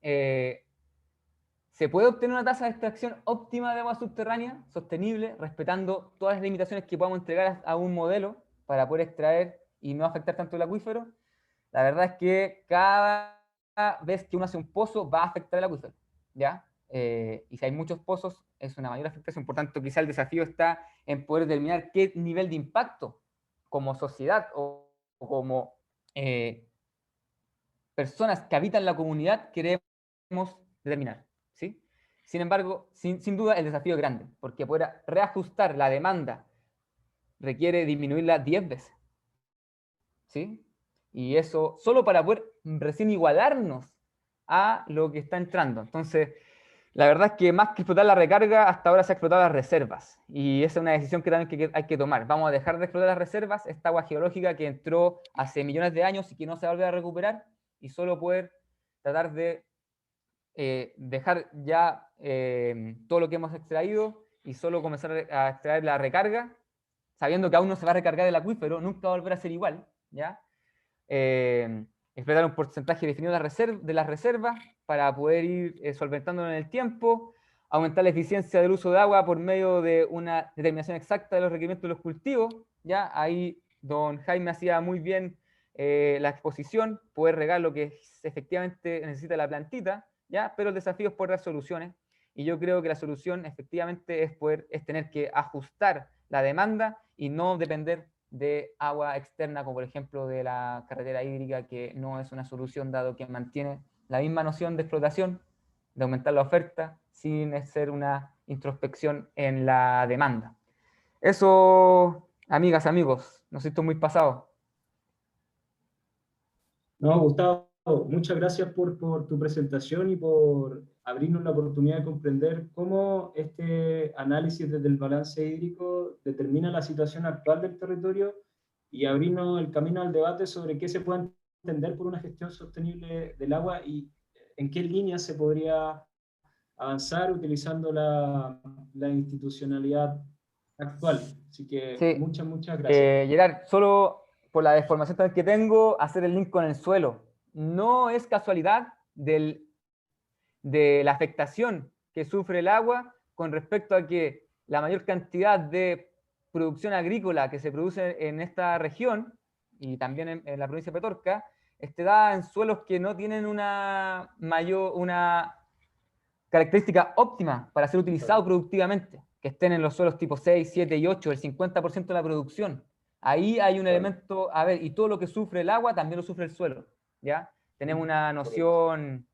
Se puede obtener una tasa de extracción óptima de agua subterránea, sostenible, respetando todas las limitaciones que podamos entregar a un modelo para poder extraer y no afectar tanto el acuífero. La verdad es que cada vez que uno hace un pozo va a afectar el acuífero, ¿ya? Y si hay muchos pozos, es una mayor afectación. Por tanto, quizá el desafío está en poder determinar qué nivel de impacto como sociedad o como personas que habitan la comunidad queremos determinar, ¿sí? Sin embargo, sin duda el desafío es grande, porque poder reajustar la demanda requiere disminuirla 10 veces, ¿sí? Y eso solo para poder recién igualarnos a lo que está entrando. Entonces, la verdad es que más que explotar la recarga, hasta ahora se ha explotado las reservas. Y esa es una decisión que también hay que tomar. Vamos a dejar de explotar las reservas, esta agua geológica que entró hace millones de años y que no se va a volver a recuperar, y solo poder tratar de dejar ya todo lo que hemos extraído y solo comenzar a extraer la recarga, sabiendo que aún no se va a recargar el acuífero, nunca va a volver a ser igual, ¿ya? Explotar un porcentaje definido de las reservas para poder ir solventándolo en el tiempo, aumentar la eficiencia del uso de agua por medio de una determinación exacta de los requerimientos de los cultivos, ¿ya? Ahí don Jaime hacía muy bien la exposición, poder regar lo que efectivamente necesita la plantita, ¿ya? Pero el desafío es poder dar soluciones, y yo creo que la solución efectivamente es tener que ajustar la demanda y no depender de agua externa, como por ejemplo de la carretera hídrica, que no es una solución, dado que mantiene la misma noción de explotación, de aumentar la oferta, sin hacer una introspección en la demanda. Eso, amigas, amigos, no sé si estoy muy pasado. No, Gustavo, muchas gracias por tu presentación y por abrirnos la oportunidad de comprender cómo este análisis desde el balance hídrico determina la situación actual del territorio y abrirnos el camino al debate sobre qué se puede entender por una gestión sostenible del agua y en qué líneas se podría avanzar utilizando la institucionalidad actual. Así que Sí. muchas gracias. Gerard, solo por la deformación también que tengo, hacer el link con el suelo. No es casualidad de la afectación que sufre el agua con respecto a que la mayor cantidad de producción agrícola que se produce en esta región, y también en la provincia de Petorca, esté dada en suelos que no tienen una característica óptima para ser utilizado productivamente, que estén en los suelos tipo 6, 7 y 8, el 50% de la producción. Ahí hay un elemento, a ver, y todo lo que sufre el agua también lo sufre el suelo, ¿ya? Tenemos una noción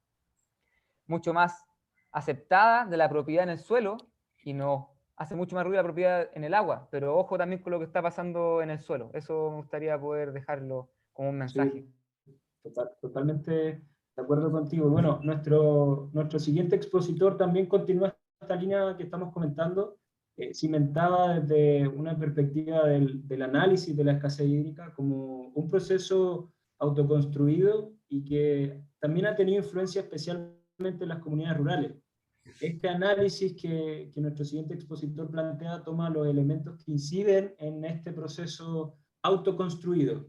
mucho más aceptada de la propiedad en el suelo y nos hace mucho más ruido la propiedad en el agua, pero ojo también con lo que está pasando en el suelo. Eso me gustaría poder dejarlo como un mensaje. Sí, totalmente de acuerdo contigo. Bueno, nuestro siguiente expositor también continúa esta línea que estamos comentando, cimentada desde una perspectiva del análisis de la escasez hídrica como un proceso autoconstruido y que también ha tenido influencia especialmente en las comunidades rurales. Este análisis que nuestro siguiente expositor plantea toma los elementos que inciden en este proceso autoconstruido.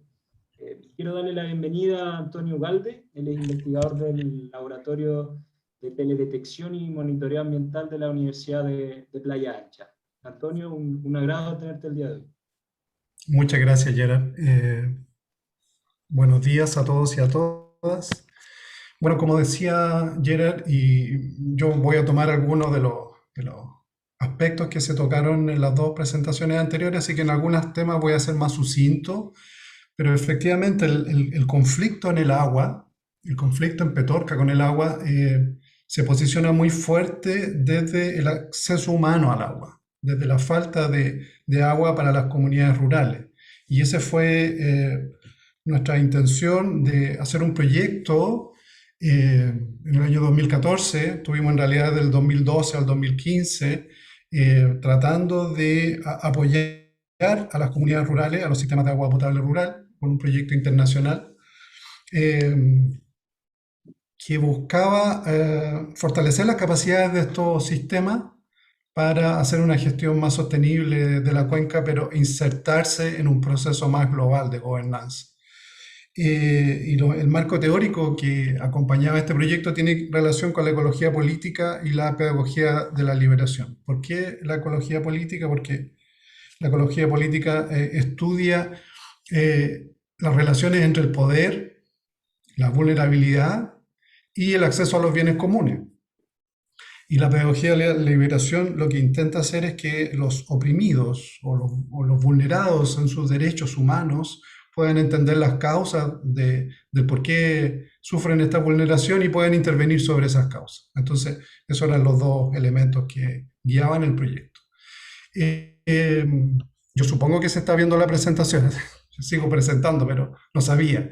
Quiero darle la bienvenida a Antonio Ugalde, él es investigador del Laboratorio de Teledetección y Monitoreo Ambiental de la Universidad de Playa Ancha. Antonio, un agrado tenerte el día de hoy. Muchas gracias, Gerard. Buenos días a todos y a todas. Bueno, como decía Gerard, y yo voy a tomar algunos de los aspectos que se tocaron en las dos presentaciones anteriores, así que en algunos temas voy a ser más sucinto, pero efectivamente el conflicto en el agua, el conflicto en Petorca con el agua, se posiciona muy fuerte desde el acceso humano al agua, desde la falta de agua para las comunidades rurales. Y esa fue nuestra intención de hacer un proyecto en el año 2014, tuvimos en realidad del 2012 al 2015, tratando de apoyar a las comunidades rurales, a los sistemas de agua potable rural, con un proyecto internacional que buscaba fortalecer las capacidades de estos sistemas para hacer una gestión más sostenible de la cuenca, pero insertarse en un proceso más global de gobernanza. El marco teórico que acompañaba este proyecto tiene relación con la ecología política y la pedagogía de la liberación. ¿Por qué la ecología política? Porque la ecología política estudia las relaciones entre el poder, la vulnerabilidad y el acceso a los bienes comunes. Y la pedagogía de la liberación lo que intenta hacer es que los oprimidos o los vulnerados en sus derechos humanos puedan entender las causas de por qué sufren esta vulneración y pueden intervenir sobre esas causas. Entonces, esos eran los dos elementos que guiaban el proyecto. Yo supongo que se está viendo la presentación, sigo presentando, pero no sabía.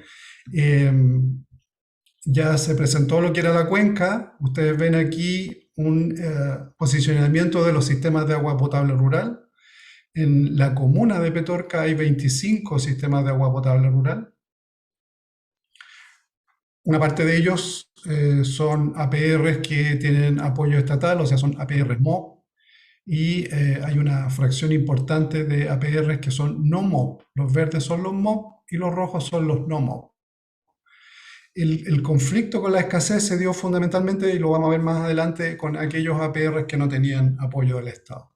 Ya se presentó lo que era la cuenca. Ustedes ven aquí un posicionamiento de los sistemas de agua potable rural. En la comuna de Petorca hay 25 sistemas de agua potable rural. Una parte de ellos son APRs que tienen apoyo estatal, o sea, son APRs MOP, y hay una fracción importante de APRs que son no MOP. Los verdes son los MOP y los rojos son los no MOP. El conflicto con la escasez se dio fundamentalmente, y lo vamos a ver más adelante, con aquellos APRs que no tenían apoyo del Estado.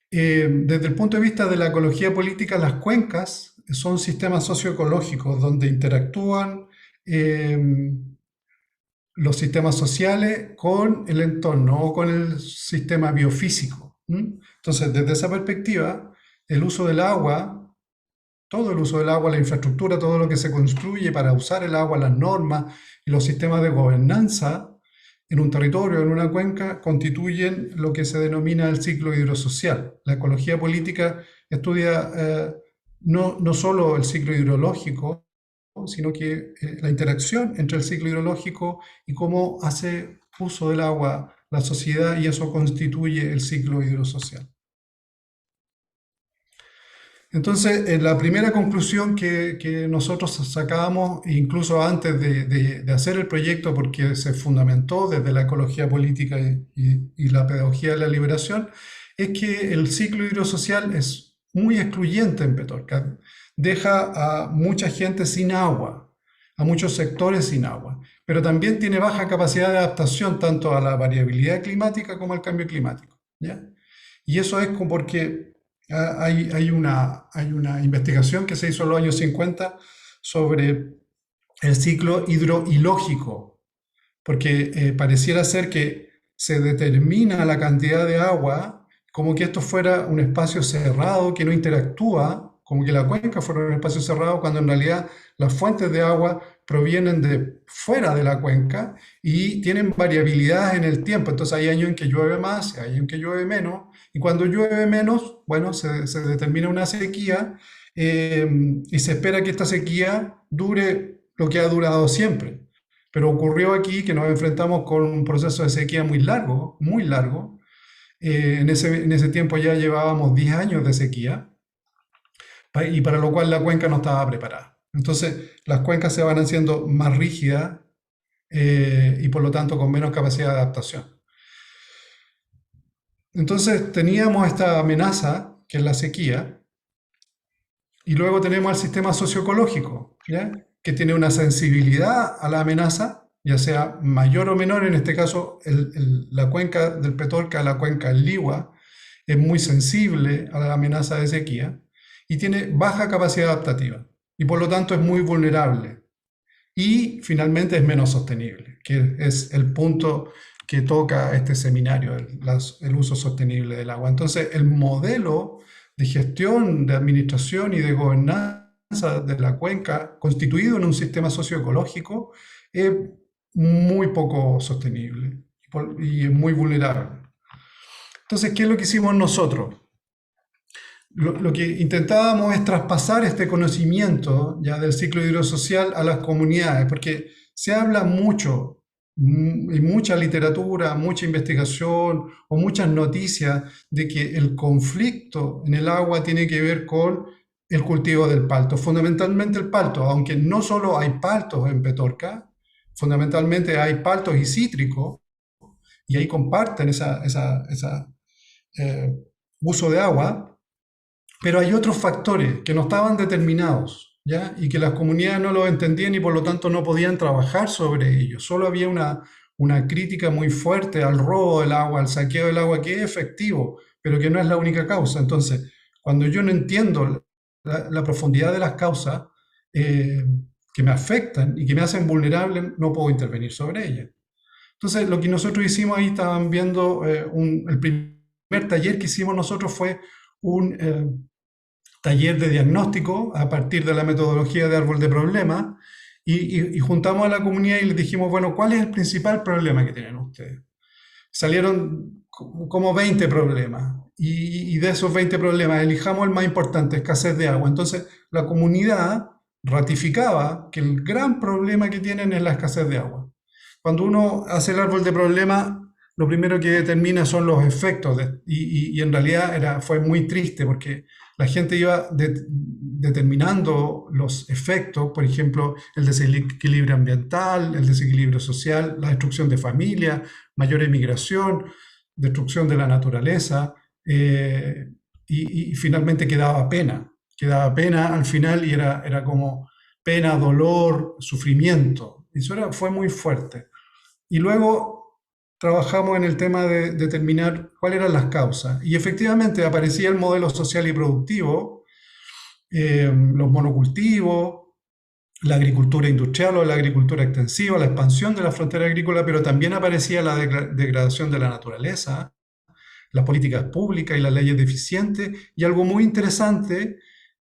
Desde el punto de vista de la ecología política, las cuencas son sistemas socioecológicos donde interactúan los sistemas sociales con el entorno o con el sistema biofísico. Entonces, desde esa perspectiva, el uso del agua, todo el uso del agua, la infraestructura, todo lo que se construye para usar el agua, las normas y los sistemas de gobernanza en un territorio, en una cuenca, constituyen lo que se denomina el ciclo hidrosocial. La ecología política estudia no solo el ciclo hidrológico, sino que la interacción entre el ciclo hidrológico y cómo hace uso del agua la sociedad, y eso constituye el ciclo hidrosocial. Entonces, la primera conclusión que nosotros sacábamos, incluso antes de hacer el proyecto, porque se fundamentó desde la ecología política y la pedagogía de la liberación, es que el ciclo hidrosocial es muy excluyente en Petorca. Deja a mucha gente sin agua, a muchos sectores sin agua, pero también tiene baja capacidad de adaptación tanto a la variabilidad climática como al cambio climático, ¿ya? Y eso es porque hay una investigación que se hizo en los años 50 sobre el ciclo hidroilógico, porque pareciera ser que se determina la cantidad de agua como que esto fuera un espacio cerrado que no interactúa, como que la cuenca fuera un espacio cerrado, cuando en realidad las fuentes de agua provienen de fuera de la cuenca y tienen variabilidad en el tiempo. Entonces hay años en que llueve más, hay años en que llueve menos, y cuando llueve menos, bueno, se determina una sequía y se espera que esta sequía dure lo que ha durado siempre. Pero ocurrió aquí que nos enfrentamos con un proceso de sequía muy largo, muy largo. En ese tiempo ya llevábamos 10 años de sequía, y para lo cual la cuenca no estaba preparada. Entonces las cuencas se van haciendo más rígidas y por lo tanto con menos capacidad de adaptación. Entonces teníamos esta amenaza, que es la sequía, y luego tenemos el sistema socioecológico, ¿ya? Que tiene una sensibilidad a la amenaza, ya sea mayor o menor. En este caso, la cuenca del Petorca, la cuenca del Liwa, es muy sensible a la amenaza de sequía y tiene baja capacidad adaptativa, y por lo tanto es muy vulnerable. Y finalmente es menos sostenible, que es el punto que toca este seminario, el uso sostenible del agua. Entonces, el modelo de gestión, de administración y de gobernanza de la cuenca, constituido en un sistema socioecológico, es muy poco sostenible y es muy vulnerable. Entonces, ¿qué es lo que hicimos nosotros? Lo que intentábamos es traspasar este conocimiento ya del ciclo hidrosocial a las comunidades, porque se habla mucho, y mucha literatura, mucha investigación o muchas noticias de que el conflicto en el agua tiene que ver con el cultivo del palto, fundamentalmente el palto, aunque no solo hay paltos en Petorca, fundamentalmente hay paltos y cítricos, y ahí comparten ese uso de agua. Pero hay otros factores que no estaban determinados, ¿ya? Y que las comunidades no lo entendían y por lo tanto no podían trabajar sobre ellos. Solo había una crítica muy fuerte al robo del agua, al saqueo del agua, que es efectivo, pero que no es la única causa. Entonces, cuando yo no entiendo la profundidad de las causas que me afectan y que me hacen vulnerable, no puedo intervenir sobre ellas. Entonces, lo que nosotros hicimos ahí, estaban viendo, el primer taller que hicimos nosotros fue un taller de diagnóstico a partir de la metodología de árbol de problemas y juntamos a la comunidad y les dijimos, bueno, ¿cuál es el principal problema que tienen ustedes? Salieron como 20 problemas y de esos 20 problemas elijamos el más importante, escasez de agua. Entonces la comunidad ratificaba que el gran problema que tienen es la escasez de agua. Cuando uno hace el árbol de problemas, lo primero que determina son los efectos y en realidad fue muy triste porque la gente iba determinando los efectos, por ejemplo, el desequilibrio ambiental, el desequilibrio social, la destrucción de familia, mayor emigración, destrucción de la naturaleza, y finalmente quedaba pena al final y era como pena, dolor, sufrimiento. Eso fue muy fuerte. Y luego trabajamos en el tema de determinar cuáles eran las causas. Y efectivamente aparecía el modelo social y productivo, los monocultivos, la agricultura industrial o la agricultura extensiva, la expansión de la frontera agrícola, pero también aparecía la degradación de la naturaleza, las políticas públicas y las leyes deficientes. Y algo muy interesante,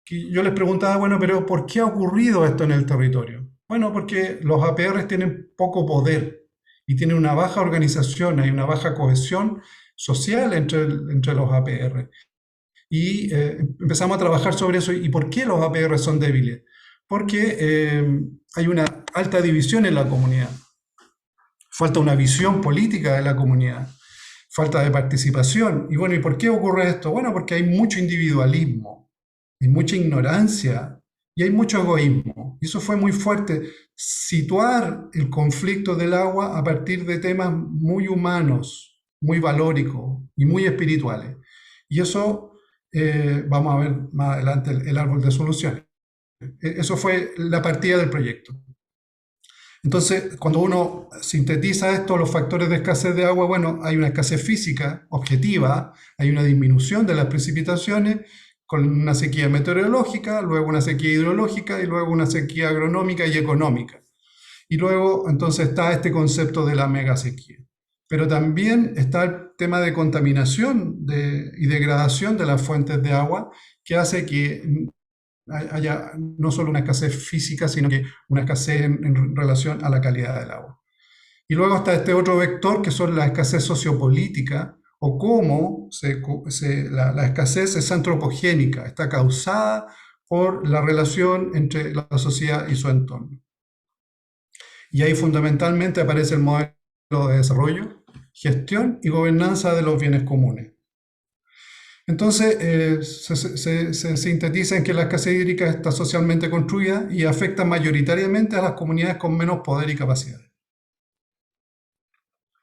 que yo les preguntaba, bueno, pero ¿por qué ha ocurrido esto en el territorio? Bueno, porque los APR tienen poco poder y tienen una baja organización, hay una baja cohesión social entre los APR. Y empezamos a trabajar sobre eso. ¿Y por qué los APR son débiles? Porque hay una alta división en la comunidad. Falta una visión política de la comunidad. Falta de participación. Y bueno, ¿y por qué ocurre esto? Bueno, porque hay mucho individualismo, hay mucha ignorancia y hay mucho egoísmo. Y eso fue muy fuerte, situar el conflicto del agua a partir de temas muy humanos, muy valóricos y muy espirituales. Y eso vamos a ver más adelante el árbol de soluciones. Eso fue la partida del proyecto. Entonces, cuando uno sintetiza esto, los factores de escasez de agua, bueno, hay una escasez física objetiva, hay una disminución de las precipitaciones, con una sequía meteorológica, luego una sequía hidrológica y luego una sequía agronómica y económica. Y luego entonces está este concepto de la mega sequía. Pero también está el tema de contaminación y degradación de las fuentes de agua, que hace que haya no solo una escasez física, sino que una escasez en relación a la calidad del agua. Y luego está este otro vector, que son la escasez sociopolítica, o cómo la escasez es antropogénica, está causada por la relación entre la sociedad y su entorno. Y ahí fundamentalmente aparece el modelo de desarrollo, gestión y gobernanza de los bienes comunes. Entonces, se sintetiza en que la escasez hídrica está socialmente construida y afecta mayoritariamente a las comunidades con menos poder y capacidad.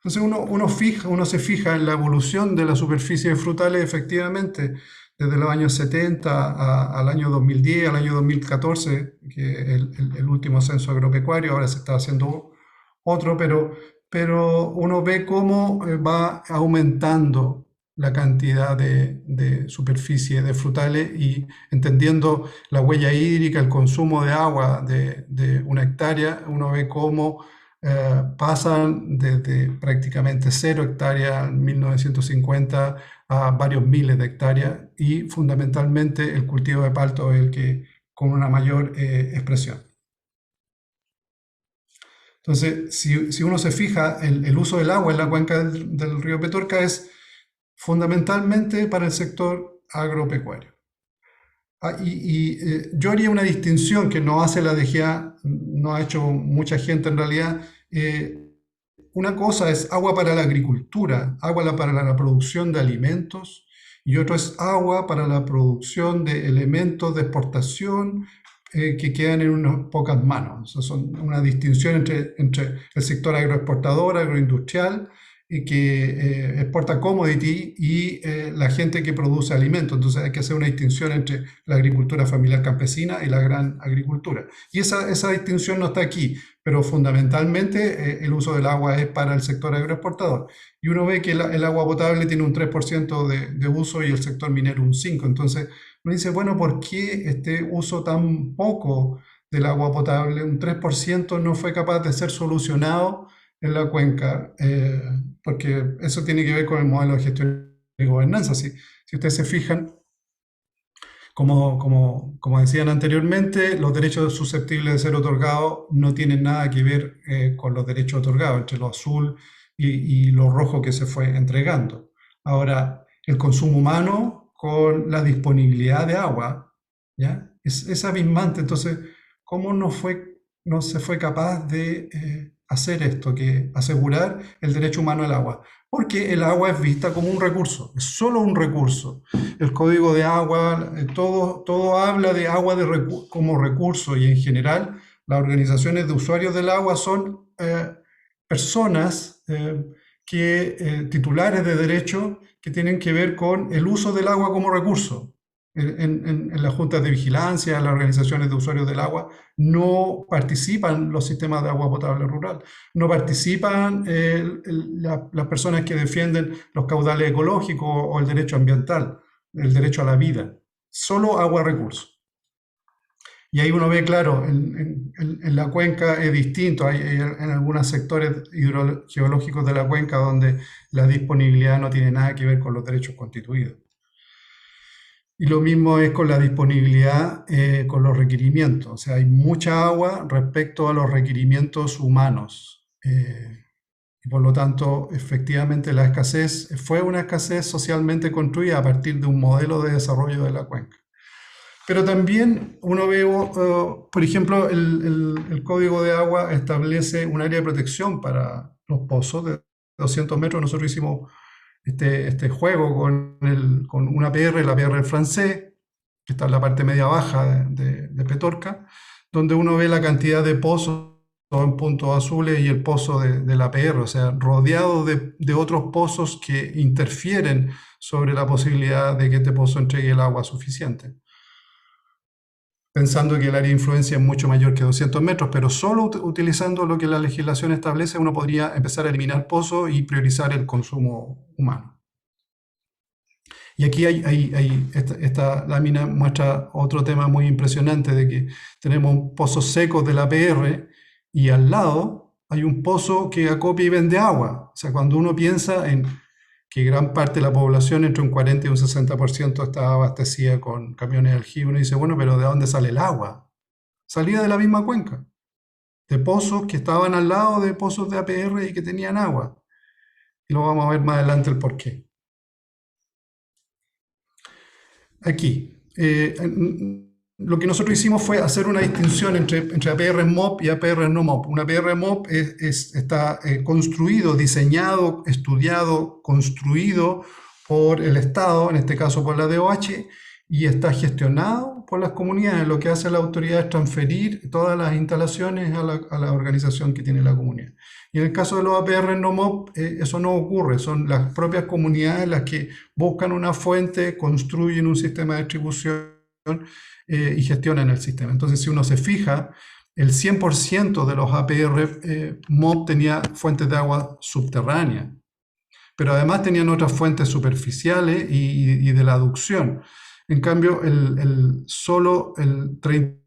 Entonces uno se fija en la evolución de la superficie de frutales, efectivamente, desde los años 70 al año 2010, al año 2014, que es el último censo agropecuario. Ahora se está haciendo otro, pero uno ve cómo va aumentando la cantidad de superficie de frutales y entendiendo la huella hídrica, el consumo de agua de una hectárea, uno ve cómo pasan desde prácticamente 0 hectáreas en 1950 a varios miles de hectáreas, y fundamentalmente el cultivo de palto es el que con una mayor expresión. Entonces, si uno se fija, el uso del agua en la cuenca del río Petorca es fundamentalmente para el sector agropecuario. Yo haría una distinción que no hace la DGA, no ha hecho mucha gente en realidad. Una cosa es agua para la agricultura, agua para la producción de alimentos, y otro es agua para la producción de elementos de exportación que quedan en unas pocas manos. O sea, son una distinción entre el sector agroexportador, agroindustrial, y que exporta commodity, y la gente que produce alimentos. Entonces hay que hacer una distinción entre la agricultura familiar campesina y la gran agricultura. Y esa distinción no está aquí, pero fundamentalmente el uso del agua es para el sector agroexportador. Y uno ve que el agua potable tiene un 3% de uso y el sector minero un 5%. Entonces uno dice, bueno, ¿por qué este uso tan poco del agua potable, un 3%, no fue capaz de ser solucionado en la cuenca? Porque eso tiene que ver con el modelo de gestión y gobernanza. Si ustedes se fijan, como decían anteriormente, los derechos susceptibles de ser otorgados no tienen nada que ver con los derechos otorgados, entre lo azul y lo rojo que se fue entregando. Ahora, el consumo humano con la disponibilidad de agua, ¿ya? Es abismante. Entonces, ¿cómo no se fue capaz de hacer esto, que asegurar el derecho humano al agua? Porque el agua es vista como un recurso, es solo un recurso. El Código de Agua, todo habla de agua como recurso, y en general las organizaciones de usuarios del agua son personas titulares de derecho que tienen que ver con el uso del agua como recurso. En las juntas de vigilancia, las organizaciones de usuarios del agua, no participan los sistemas de agua potable rural, no participan las personas que defienden los caudales ecológicos o el derecho ambiental, el derecho a la vida, solo agua recurso. Y ahí uno ve, claro, en la cuenca es distinto. Hay en algunos sectores hidrogeológicos de la cuenca donde la disponibilidad no tiene nada que ver con los derechos constituidos. Y lo mismo es con la disponibilidad, con los requerimientos. O sea, hay mucha agua respecto a los requerimientos humanos. Y por lo tanto, efectivamente, la escasez fue una escasez socialmente construida a partir de un modelo de desarrollo de la cuenca. Pero también uno ve, por ejemplo, el Código de Agua establece un área de protección para los pozos de 200 metros. Nosotros hicimos este juego con una PR, la PR francés, que está en la parte media baja de Petorca, donde uno ve la cantidad de pozos en puntos azules y el pozo de la PR, o sea, rodeado de otros pozos que interfieren sobre la posibilidad de que este pozo entregue el agua suficiente. Pensando que el área de influencia es mucho mayor que 200 metros, pero solo utilizando lo que la legislación establece, uno podría empezar a eliminar pozos y priorizar el consumo humano. Y aquí esta lámina muestra otro tema muy impresionante, de que tenemos pozos secos de la PR y al lado hay un pozo que acopia y vende agua. O sea, cuando uno piensa en que gran parte de la población, entre un 40 y un 60%, está abastecida con camiones de aljibe, uno dice, bueno, pero ¿de dónde sale el agua? Salía de la misma cuenca, de pozos que estaban al lado de pozos de APR y que tenían agua. Y lo vamos a ver más adelante el porqué. Aquí, lo que nosotros hicimos fue hacer una distinción entre APR MOP y APR no MOP. Un APR MOP está construido, diseñado, estudiado, construido por el Estado, en este caso por la DOH, y está gestionado por las comunidades. Lo que hace la autoridad es transferir todas las instalaciones a la organización que tiene la comunidad. Y en el caso de los APR no MOP, eso no ocurre. Son las propias comunidades las que buscan una fuente, construyen un sistema de distribución y gestionan el sistema. Entonces, si uno se fija, el 100% de los APR MOP tenía fuentes de agua subterránea, pero además tenían otras fuentes superficiales y de la aducción. En cambio, solo el 33%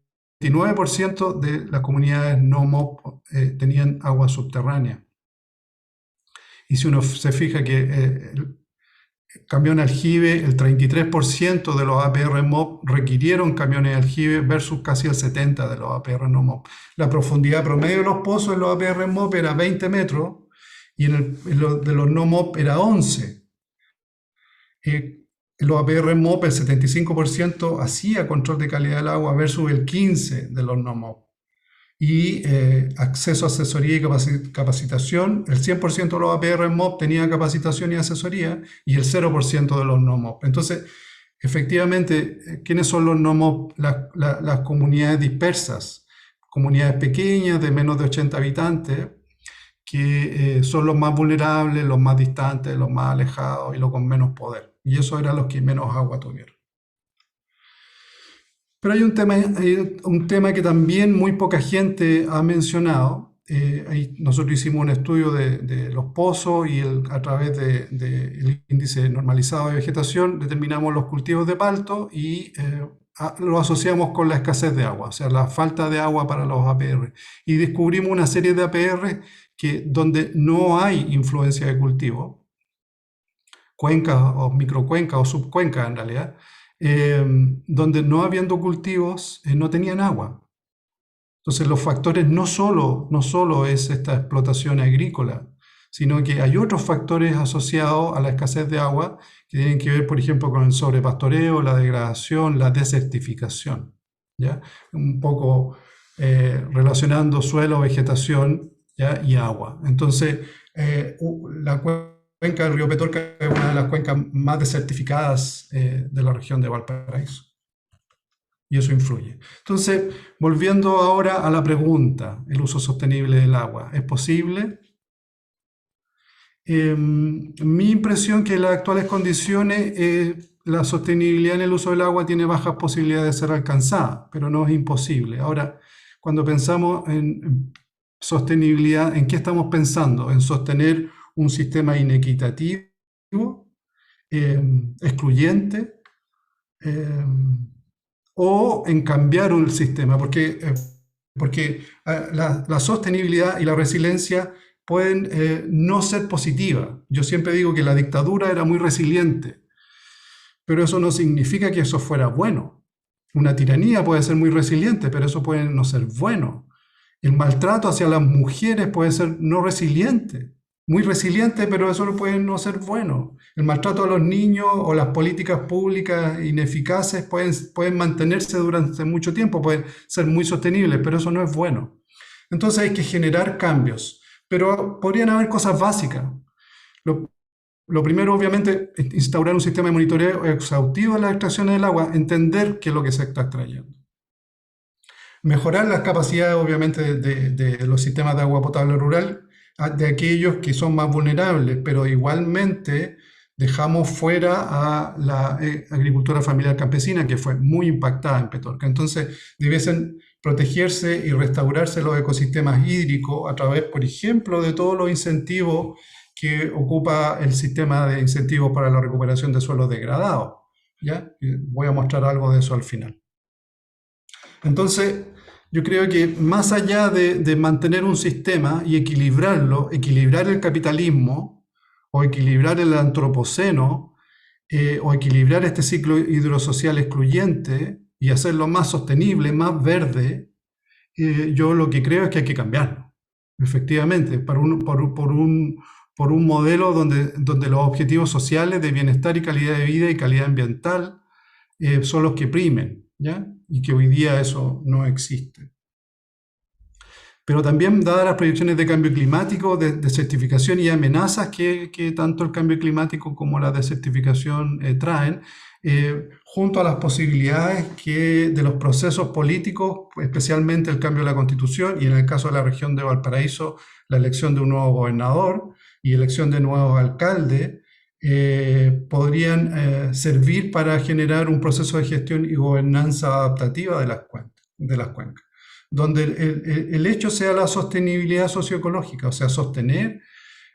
99% de las comunidades no MOP tenían agua subterránea. Y si uno se fija que camión aljibe, el 33% de los APR MOP requirieron camiones aljibe versus casi el 70% de los APR no MOP. La profundidad promedio de los pozos en los APR MOP era 20 metros y de los no MOP era 11. En los APR MOP el 75% hacía control de calidad del agua versus el 15% de los no MOP. Y acceso a asesoría y capacitación, el 100% de los APR MOP tenía capacitación y asesoría y el 0% de los no MOP. Entonces, efectivamente, ¿quiénes son los no MOP? Las comunidades dispersas, comunidades pequeñas de menos de 80 habitantes, que son los más vulnerables, los más distantes, los más alejados y los con menos poder. Y esos eran los que menos agua tuvieron. Pero hay un tema que también muy poca gente ha mencionado. Nosotros hicimos un estudio de los pozos y a través del índice normalizado de vegetación determinamos los cultivos de palto y lo asociamos con la escasez de agua, o sea, la falta de agua para los APR. Y descubrimos una serie de APR donde no hay influencia de cultivo, cuencas o microcuencas o subcuencas en realidad, donde no habiendo cultivos no tenían agua. Entonces los factores no solo es esta explotación agrícola, sino que hay otros factores asociados a la escasez de agua que tienen que ver, por ejemplo, con el sobrepastoreo, la degradación, la desertificación, ¿ya? Un poco relacionando suelo, vegetación, ¿ya? Y agua. Entonces, la cuenca del río Petorca es una de las cuencas más desertificadas de la región de Valparaíso. Y eso influye. Entonces, volviendo ahora a la pregunta, el uso sostenible del agua, ¿es posible? Mi impresión es que en las actuales condiciones la sostenibilidad en el uso del agua tiene bajas posibilidades de ser alcanzada, pero no es imposible. Ahora, cuando pensamos en sostenibilidad, ¿en qué estamos pensando? En sostener un sistema inequitativo, excluyente, o en cambiar un sistema, porque la sostenibilidad y la resiliencia pueden no ser positivas. Yo siempre digo que la dictadura era muy resiliente, pero eso no significa que eso fuera bueno. Una tiranía puede ser muy resiliente, pero eso puede no ser bueno. El maltrato hacia las mujeres puede ser no resiliente, muy resiliente, pero eso no puede no ser bueno. El maltrato a los niños o las políticas públicas ineficaces pueden mantenerse durante mucho tiempo, pueden ser muy sostenibles, pero eso no es bueno. Entonces hay que generar cambios, pero podrían haber cosas básicas. Lo primero, obviamente, es instaurar un sistema de monitoreo exhaustivo de las extracciones del agua, entender qué es lo que se está extrayendo. Mejorar las capacidades, obviamente, de los sistemas de agua potable rural, de aquellos que son más vulnerables, pero igualmente dejamos fuera a la agricultura familiar campesina, que fue muy impactada en Petorca. Entonces, debiesen protegerse y restaurarse los ecosistemas hídricos a través, por ejemplo, de todos los incentivos que ocupa el sistema de incentivos para la recuperación de suelos degradados, ¿ya? Voy a mostrar algo de eso al final. Entonces, yo creo que más allá de mantener un sistema y equilibrarlo, equilibrar el capitalismo o equilibrar el antropoceno o equilibrar este ciclo hidrosocial excluyente y hacerlo más sostenible, más verde, yo lo que creo es que hay que cambiarlo. Efectivamente, por un modelo donde los objetivos sociales de bienestar y calidad de vida y calidad ambiental son los que primen, ¿ya? Y que hoy día eso no existe. Pero también, dadas las proyecciones de cambio climático, de desertificación y amenazas que tanto el cambio climático como la desertificación traen, junto a las posibilidades de los procesos políticos, especialmente el cambio de la Constitución y en el caso de la región de Valparaíso, la elección de un nuevo gobernador y elección de nuevos alcaldes, podrían servir para generar un proceso de gestión y gobernanza adaptativa de las cuencas, donde el hecho sea la sostenibilidad socioecológica, o sea, sostener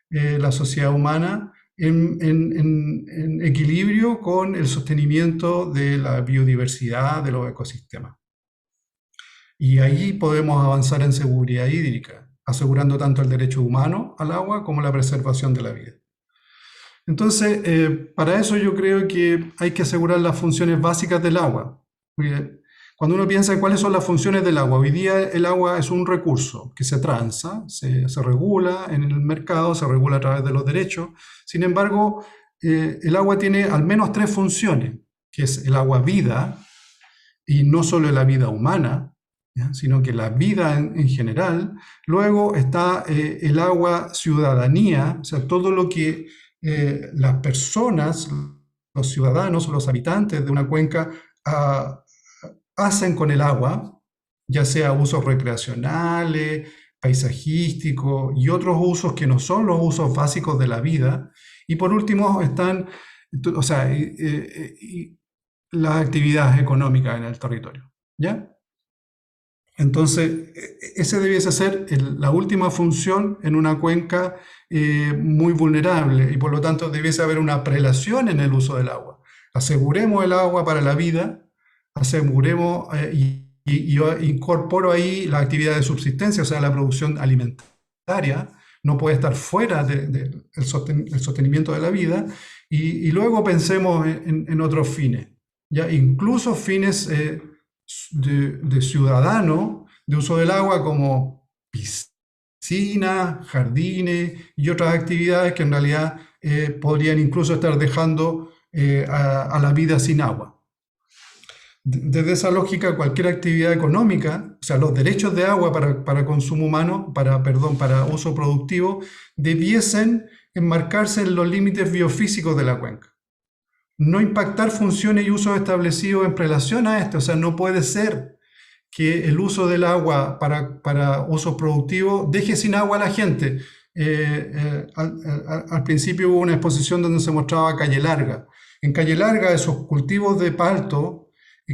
la sociedad humana en equilibrio con el sostenimiento de la biodiversidad de los ecosistemas. Y ahí podemos avanzar en seguridad hídrica, asegurando tanto el derecho humano al agua como la preservación de la vida. Entonces, para eso yo creo que hay que asegurar las funciones básicas del agua. Cuando uno piensa en cuáles son las funciones del agua, hoy día el agua es un recurso que se transa, se regula en el mercado, se regula a través de los derechos. Sin embargo, el agua tiene al menos 3 funciones, que es el agua vida, y no solo la vida humana, ¿ya?, sino que la vida en general. Luego está el agua ciudadanía, o sea, todo lo que las personas, los ciudadanos o los habitantes de una cuenca hacen con el agua, ya sea usos recreacionales, paisajísticos y otros usos que no son los usos básicos de la vida. Y por último están, o sea, las actividades económicas en el territorio, ¿ya? Entonces, ese debiese ser la última función en una cuenca muy vulnerable, y por lo tanto debiese haber una prelación en el uso del agua. Aseguremos el agua para la vida, aseguremos, y yo incorporo ahí la actividad de subsistencia, o sea, la producción alimentaria, no puede estar fuera del sostenimiento de la vida, y luego pensemos en otros fines, ¿ya? Incluso fines de ciudadano, de uso del agua, como piscinas, jardines y otras actividades que en realidad podrían incluso estar dejando a la vida sin agua. Desde esa lógica, cualquier actividad económica, o sea, los derechos de agua para consumo humano, para uso productivo, debiesen enmarcarse en los límites biofísicos de la cuenca. No impactar funciones y usos establecidos en relación a esto. O sea, no puede ser que el uso del agua para usos productivos deje sin agua a la gente. Al principio hubo una exposición donde se mostraba Calle Larga. En Calle Larga, esos cultivos de palto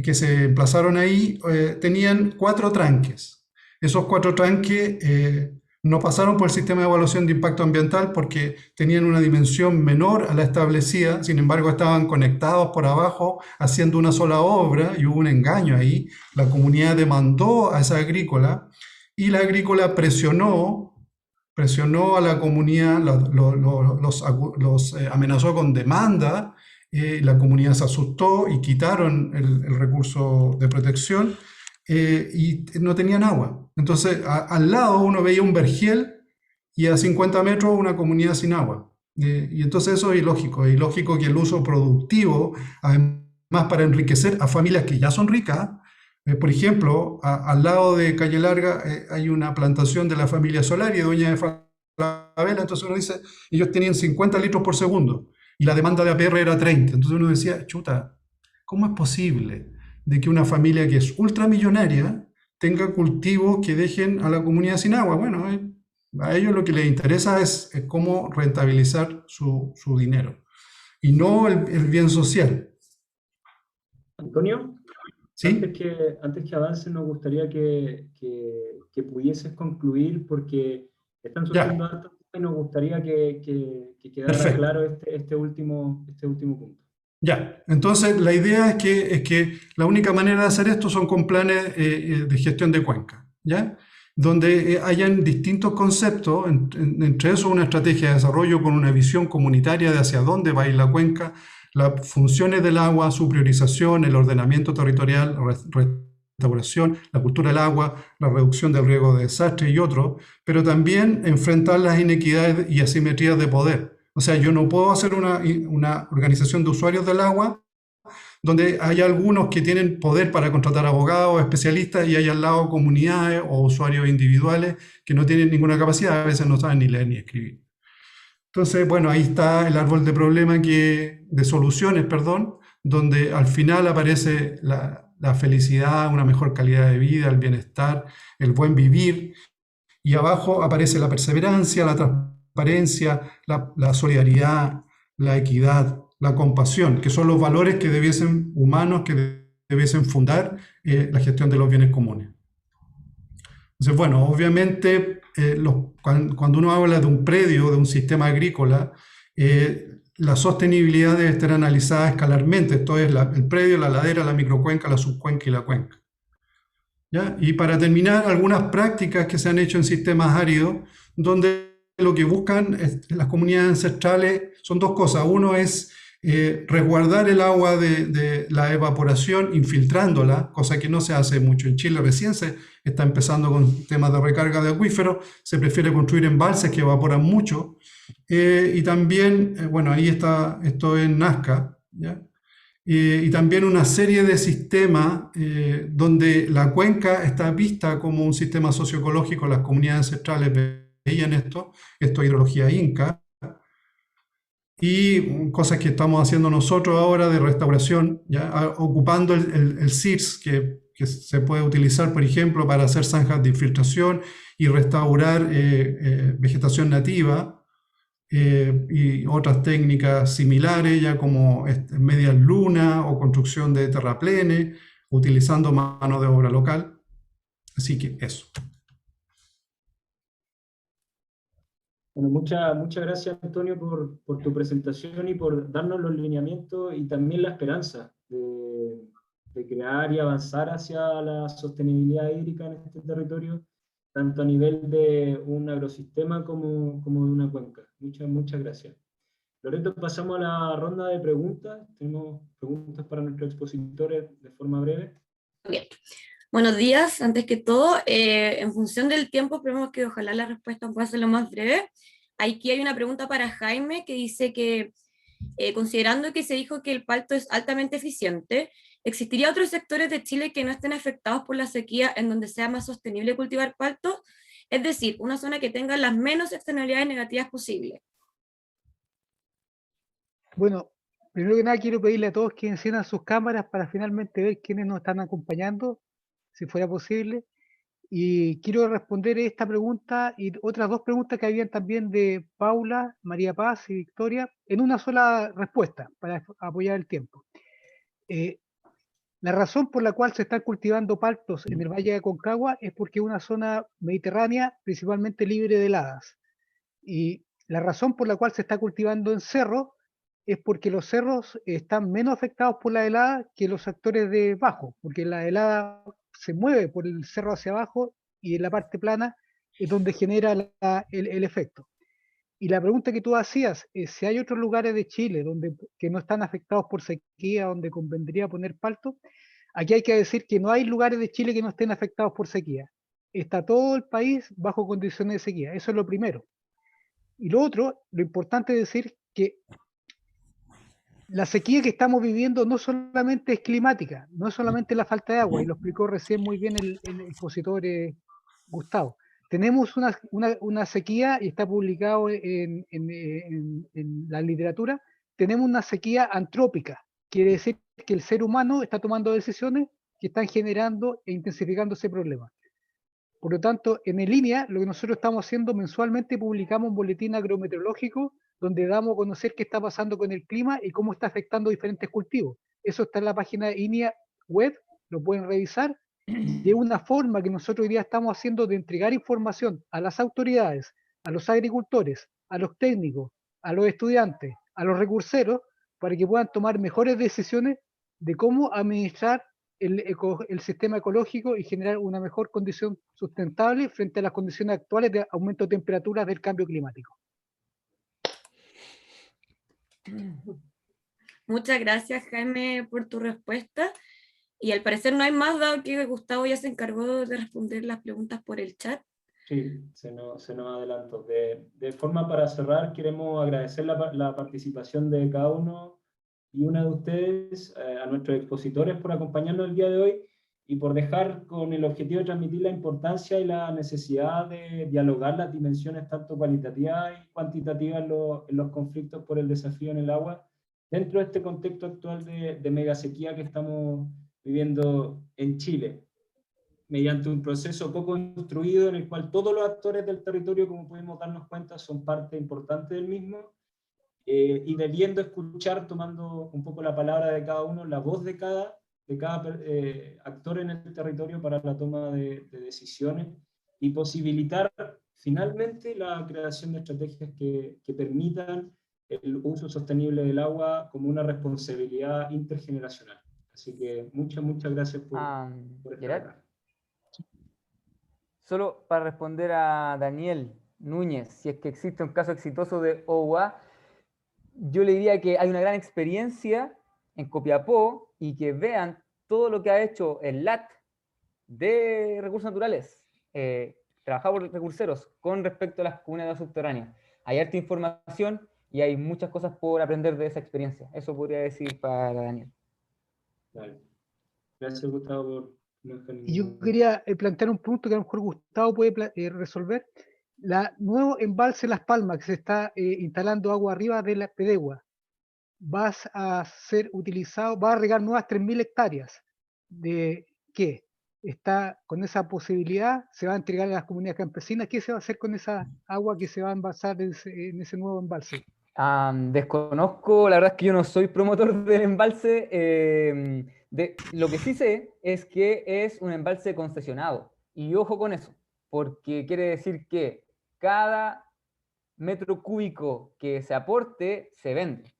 que se emplazaron ahí tenían 4 tranques. Esos 4 tranques no pasaron por el sistema de evaluación de impacto ambiental porque tenían una dimensión menor a la establecida. Sin embargo, estaban conectados por abajo haciendo una sola obra, y hubo un engaño ahí. La comunidad demandó a esa agrícola, y la agrícola presionó a la comunidad, los amenazó con demanda. La comunidad se asustó y quitaron el recurso de protección, y no tenían agua. Entonces, al lado uno veía un vergel y a 50 metros una comunidad sin agua. Y entonces eso es ilógico que el uso productivo, además para enriquecer a familias que ya son ricas, por ejemplo, al lado de Calle Larga hay una plantación de la familia Solari, Doña de Falabella. Entonces uno dice, ellos tenían 50 litros por segundo y la demanda de APR era 30. Entonces uno decía, chuta, ¿cómo es posible de que una familia que es ultramillonaria tenga cultivos que dejen a la comunidad sin agua? Bueno, a ellos lo que les interesa es cómo rentabilizar su dinero, y no el bien social. Antonio, ¿sí? antes que avance, nos gustaría que pudieses concluir, porque están surgiendo hartos temas y nos gustaría que quedara Perfecto. claro este último punto. Ya, entonces la idea es que la única manera de hacer esto son con planes de gestión de cuenca, ¿ya? Donde hayan distintos conceptos, entre eso una estrategia de desarrollo con una visión comunitaria de hacia dónde va a ir la cuenca, las funciones del agua, su priorización, el ordenamiento territorial, restauración, la cultura del agua, la reducción del riesgo de desastre y otros, pero también enfrentar las inequidades y asimetrías de poder. O sea, yo no puedo hacer una organización de usuarios del agua donde hay algunos que tienen poder para contratar abogados, especialistas, y hay al lado comunidades o usuarios individuales que no tienen ninguna capacidad, a veces no saben ni leer ni escribir. Entonces, bueno, ahí está el árbol de soluciones, donde al final aparece la felicidad, una mejor calidad de vida, el bienestar, el buen vivir, y abajo aparece la perseverancia, la transparencia, la solidaridad, la equidad, la compasión, que son los valores humanos que debiesen fundar la gestión de los bienes comunes. Entonces, bueno, obviamente, cuando uno habla de un predio, de un sistema agrícola, la sostenibilidad debe estar analizada escalarmente. Esto es el predio, la ladera, la microcuenca, la subcuenca y la cuenca. ¿ya? Y para terminar, algunas prácticas que se han hecho en sistemas áridos, donde lo que buscan las comunidades ancestrales son dos cosas. Uno es resguardar el agua de la evaporación infiltrándola, cosa que no se hace mucho en Chile. Recién se está empezando con temas de recarga de acuíferos, se prefiere construir embalses que evaporan mucho. Y también, bueno, ahí está, esto en Nazca, ¿ya? Y también una serie de sistemas donde la cuenca está vista como un sistema socioecológico. Las comunidades ancestrales veían esto es hidrología inca, y cosas que estamos haciendo nosotros ahora de restauración, ¿ya? Ocupando el CIRS, que se puede utilizar, por ejemplo, para hacer zanjas de infiltración y restaurar vegetación nativa, y otras técnicas similares, ya como medias lunas o construcción de terraplenes, utilizando mano de obra local. Así que eso. Bueno, muchas gracias, Antonio, por tu presentación y por darnos los lineamientos y también la esperanza de crear y avanzar hacia la sostenibilidad hídrica en este territorio, tanto a nivel de un agrosistema como de una cuenca. Muchas gracias. Loreto, pasamos a la ronda de preguntas. Tenemos preguntas para nuestros expositores de forma breve. Bien. Buenos días, antes que todo, en función del tiempo, esperemos que ojalá la respuesta pueda ser lo más breve. Aquí hay una pregunta para Jaime que dice que, considerando que se dijo que el palto es altamente eficiente, ¿existiría otros sectores de Chile que no estén afectados por la sequía en donde sea más sostenible cultivar palto? Es decir, una zona que tenga las menos externalidades negativas posibles. Bueno, primero que nada quiero pedirle a todos que enciendan sus cámaras para finalmente ver quiénes nos están acompañando, si fuera posible. Y quiero responder esta pregunta y otras dos preguntas que habían también de Paula, María Paz y Victoria, en una sola respuesta para apoyar el tiempo. La razón por la cual se están cultivando paltos en el Valle de Aconcagua es porque es una zona mediterránea principalmente libre de heladas. Y la razón por la cual se está cultivando en cerro es porque los cerros están menos afectados por la helada que los sectores de bajo, porque la helada se mueve por el cerro hacia abajo y en la parte plana es donde genera el efecto. Y la pregunta que tú hacías es si hay otros lugares de Chile que no están afectados por sequía, donde convendría poner palto. Aquí hay que decir que no hay lugares de Chile que no estén afectados por sequía. Está todo el país bajo condiciones de sequía. Eso es lo primero. Y lo otro, lo importante es decir que la sequía que estamos viviendo no solamente es climática, no es solamente la falta de agua, y lo explicó recién muy bien el expositor Gustavo. Tenemos una sequía, y está publicado en la literatura, tenemos una sequía antrópica, quiere decir que el ser humano está tomando decisiones que están generando e intensificando ese problema. Por lo tanto, en línea, lo que nosotros estamos haciendo mensualmente, publicamos un boletín agrometeorológico donde damos a conocer qué está pasando con el clima y cómo está afectando diferentes cultivos. Eso está en la página de INEA web, lo pueden revisar. Y es una forma que nosotros hoy día estamos haciendo de entregar información a las autoridades, a los agricultores, a los técnicos, a los estudiantes, a los recurseros, para que puedan tomar mejores decisiones de cómo administrar el sistema ecológico y generar una mejor condición sustentable frente a las condiciones actuales de aumento de temperaturas del cambio climático. Muchas gracias, Jaime, por tu respuesta. Y al parecer no hay más, dado que Gustavo ya se encargó de responder las preguntas por el chat. Sí, se nos adelantó. De forma para cerrar, queremos agradecer la participación de cada uno y una de ustedes, a nuestros expositores, por acompañarnos el día de hoy y por dejar con el objetivo de transmitir la importancia y la necesidad de dialogar las dimensiones tanto cualitativas y cuantitativas en los conflictos por el desafío en el agua, dentro de este contexto actual de megasequía que estamos viviendo en Chile, mediante un proceso poco instruido en el cual todos los actores del territorio, como pudimos darnos cuenta, son parte importante del mismo, y debiendo escuchar, tomando un poco la palabra de cada uno, la voz de cada actor en el territorio para la toma de decisiones y posibilitar finalmente la creación de estrategias que permitan el uso sostenible del agua como una responsabilidad intergeneracional. Así que muchas gracias por estar Gerard, acá. Solo para responder a Daniel Núñez, si es que existe un caso exitoso de OUA, yo le diría que hay una gran experiencia en Copiapó y que vean todo lo que ha hecho el LAT de recursos naturales, trabajado por recurseros con respecto a las comunidades subterráneas. Hay harta información y hay muchas cosas por aprender de esa experiencia. Eso podría decir para Daniel. Vale. Gracias, Gustavo, por no dejar Y yo ningún- quería plantear un punto que a lo mejor Gustavo puede resolver. Nuevo embalse Las Palmas, que se está instalando agua arriba de la Pedegua, va a ser utilizado, va a regar nuevas 3.000 hectáreas. ¿De qué? Está con esa posibilidad, se va a entregar a las comunidades campesinas. ¿Qué se va a hacer con esa agua que se va a embalsar en ese nuevo embalse? Desconozco, la verdad es que yo no soy promotor del embalse. Lo que sí sé es que es un embalse concesionado. Y ojo con eso, porque quiere decir que cada metro cúbico que se aporte se vende.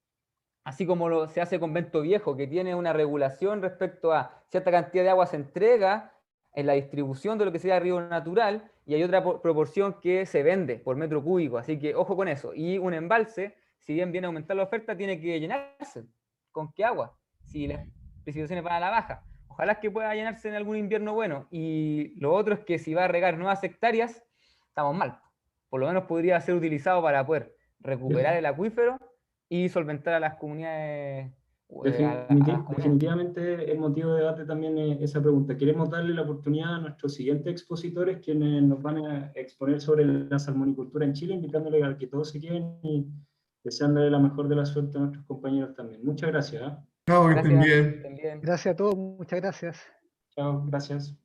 Así como se hace con Vento Viejo, que tiene una regulación respecto a cierta cantidad de agua se entrega en la distribución de lo que sería río natural, y hay otra proporción que se vende por metro cúbico. Así que ojo con eso. Y un embalse, si bien viene a aumentar la oferta, tiene que llenarse. ¿Con qué agua? Si las precipitaciones van a la baja. Ojalá que pueda llenarse en algún invierno bueno. Y lo otro es que si va a regar nuevas hectáreas, estamos mal. Por lo menos podría ser utilizado para poder recuperar el acuífero y solventar a las comunidades. Definitivamente es motivo de debate también esa pregunta. Queremos darle la oportunidad a nuestros siguientes expositores, quienes nos van a exponer sobre la salmonicultura en Chile, invitándoles a que todos se queden y deseándole la mejor de la suerte a nuestros compañeros también. Muchas gracias. Chao, que estén Gracias. bien. Estén bien. Gracias a todos, muchas gracias. Chao, gracias.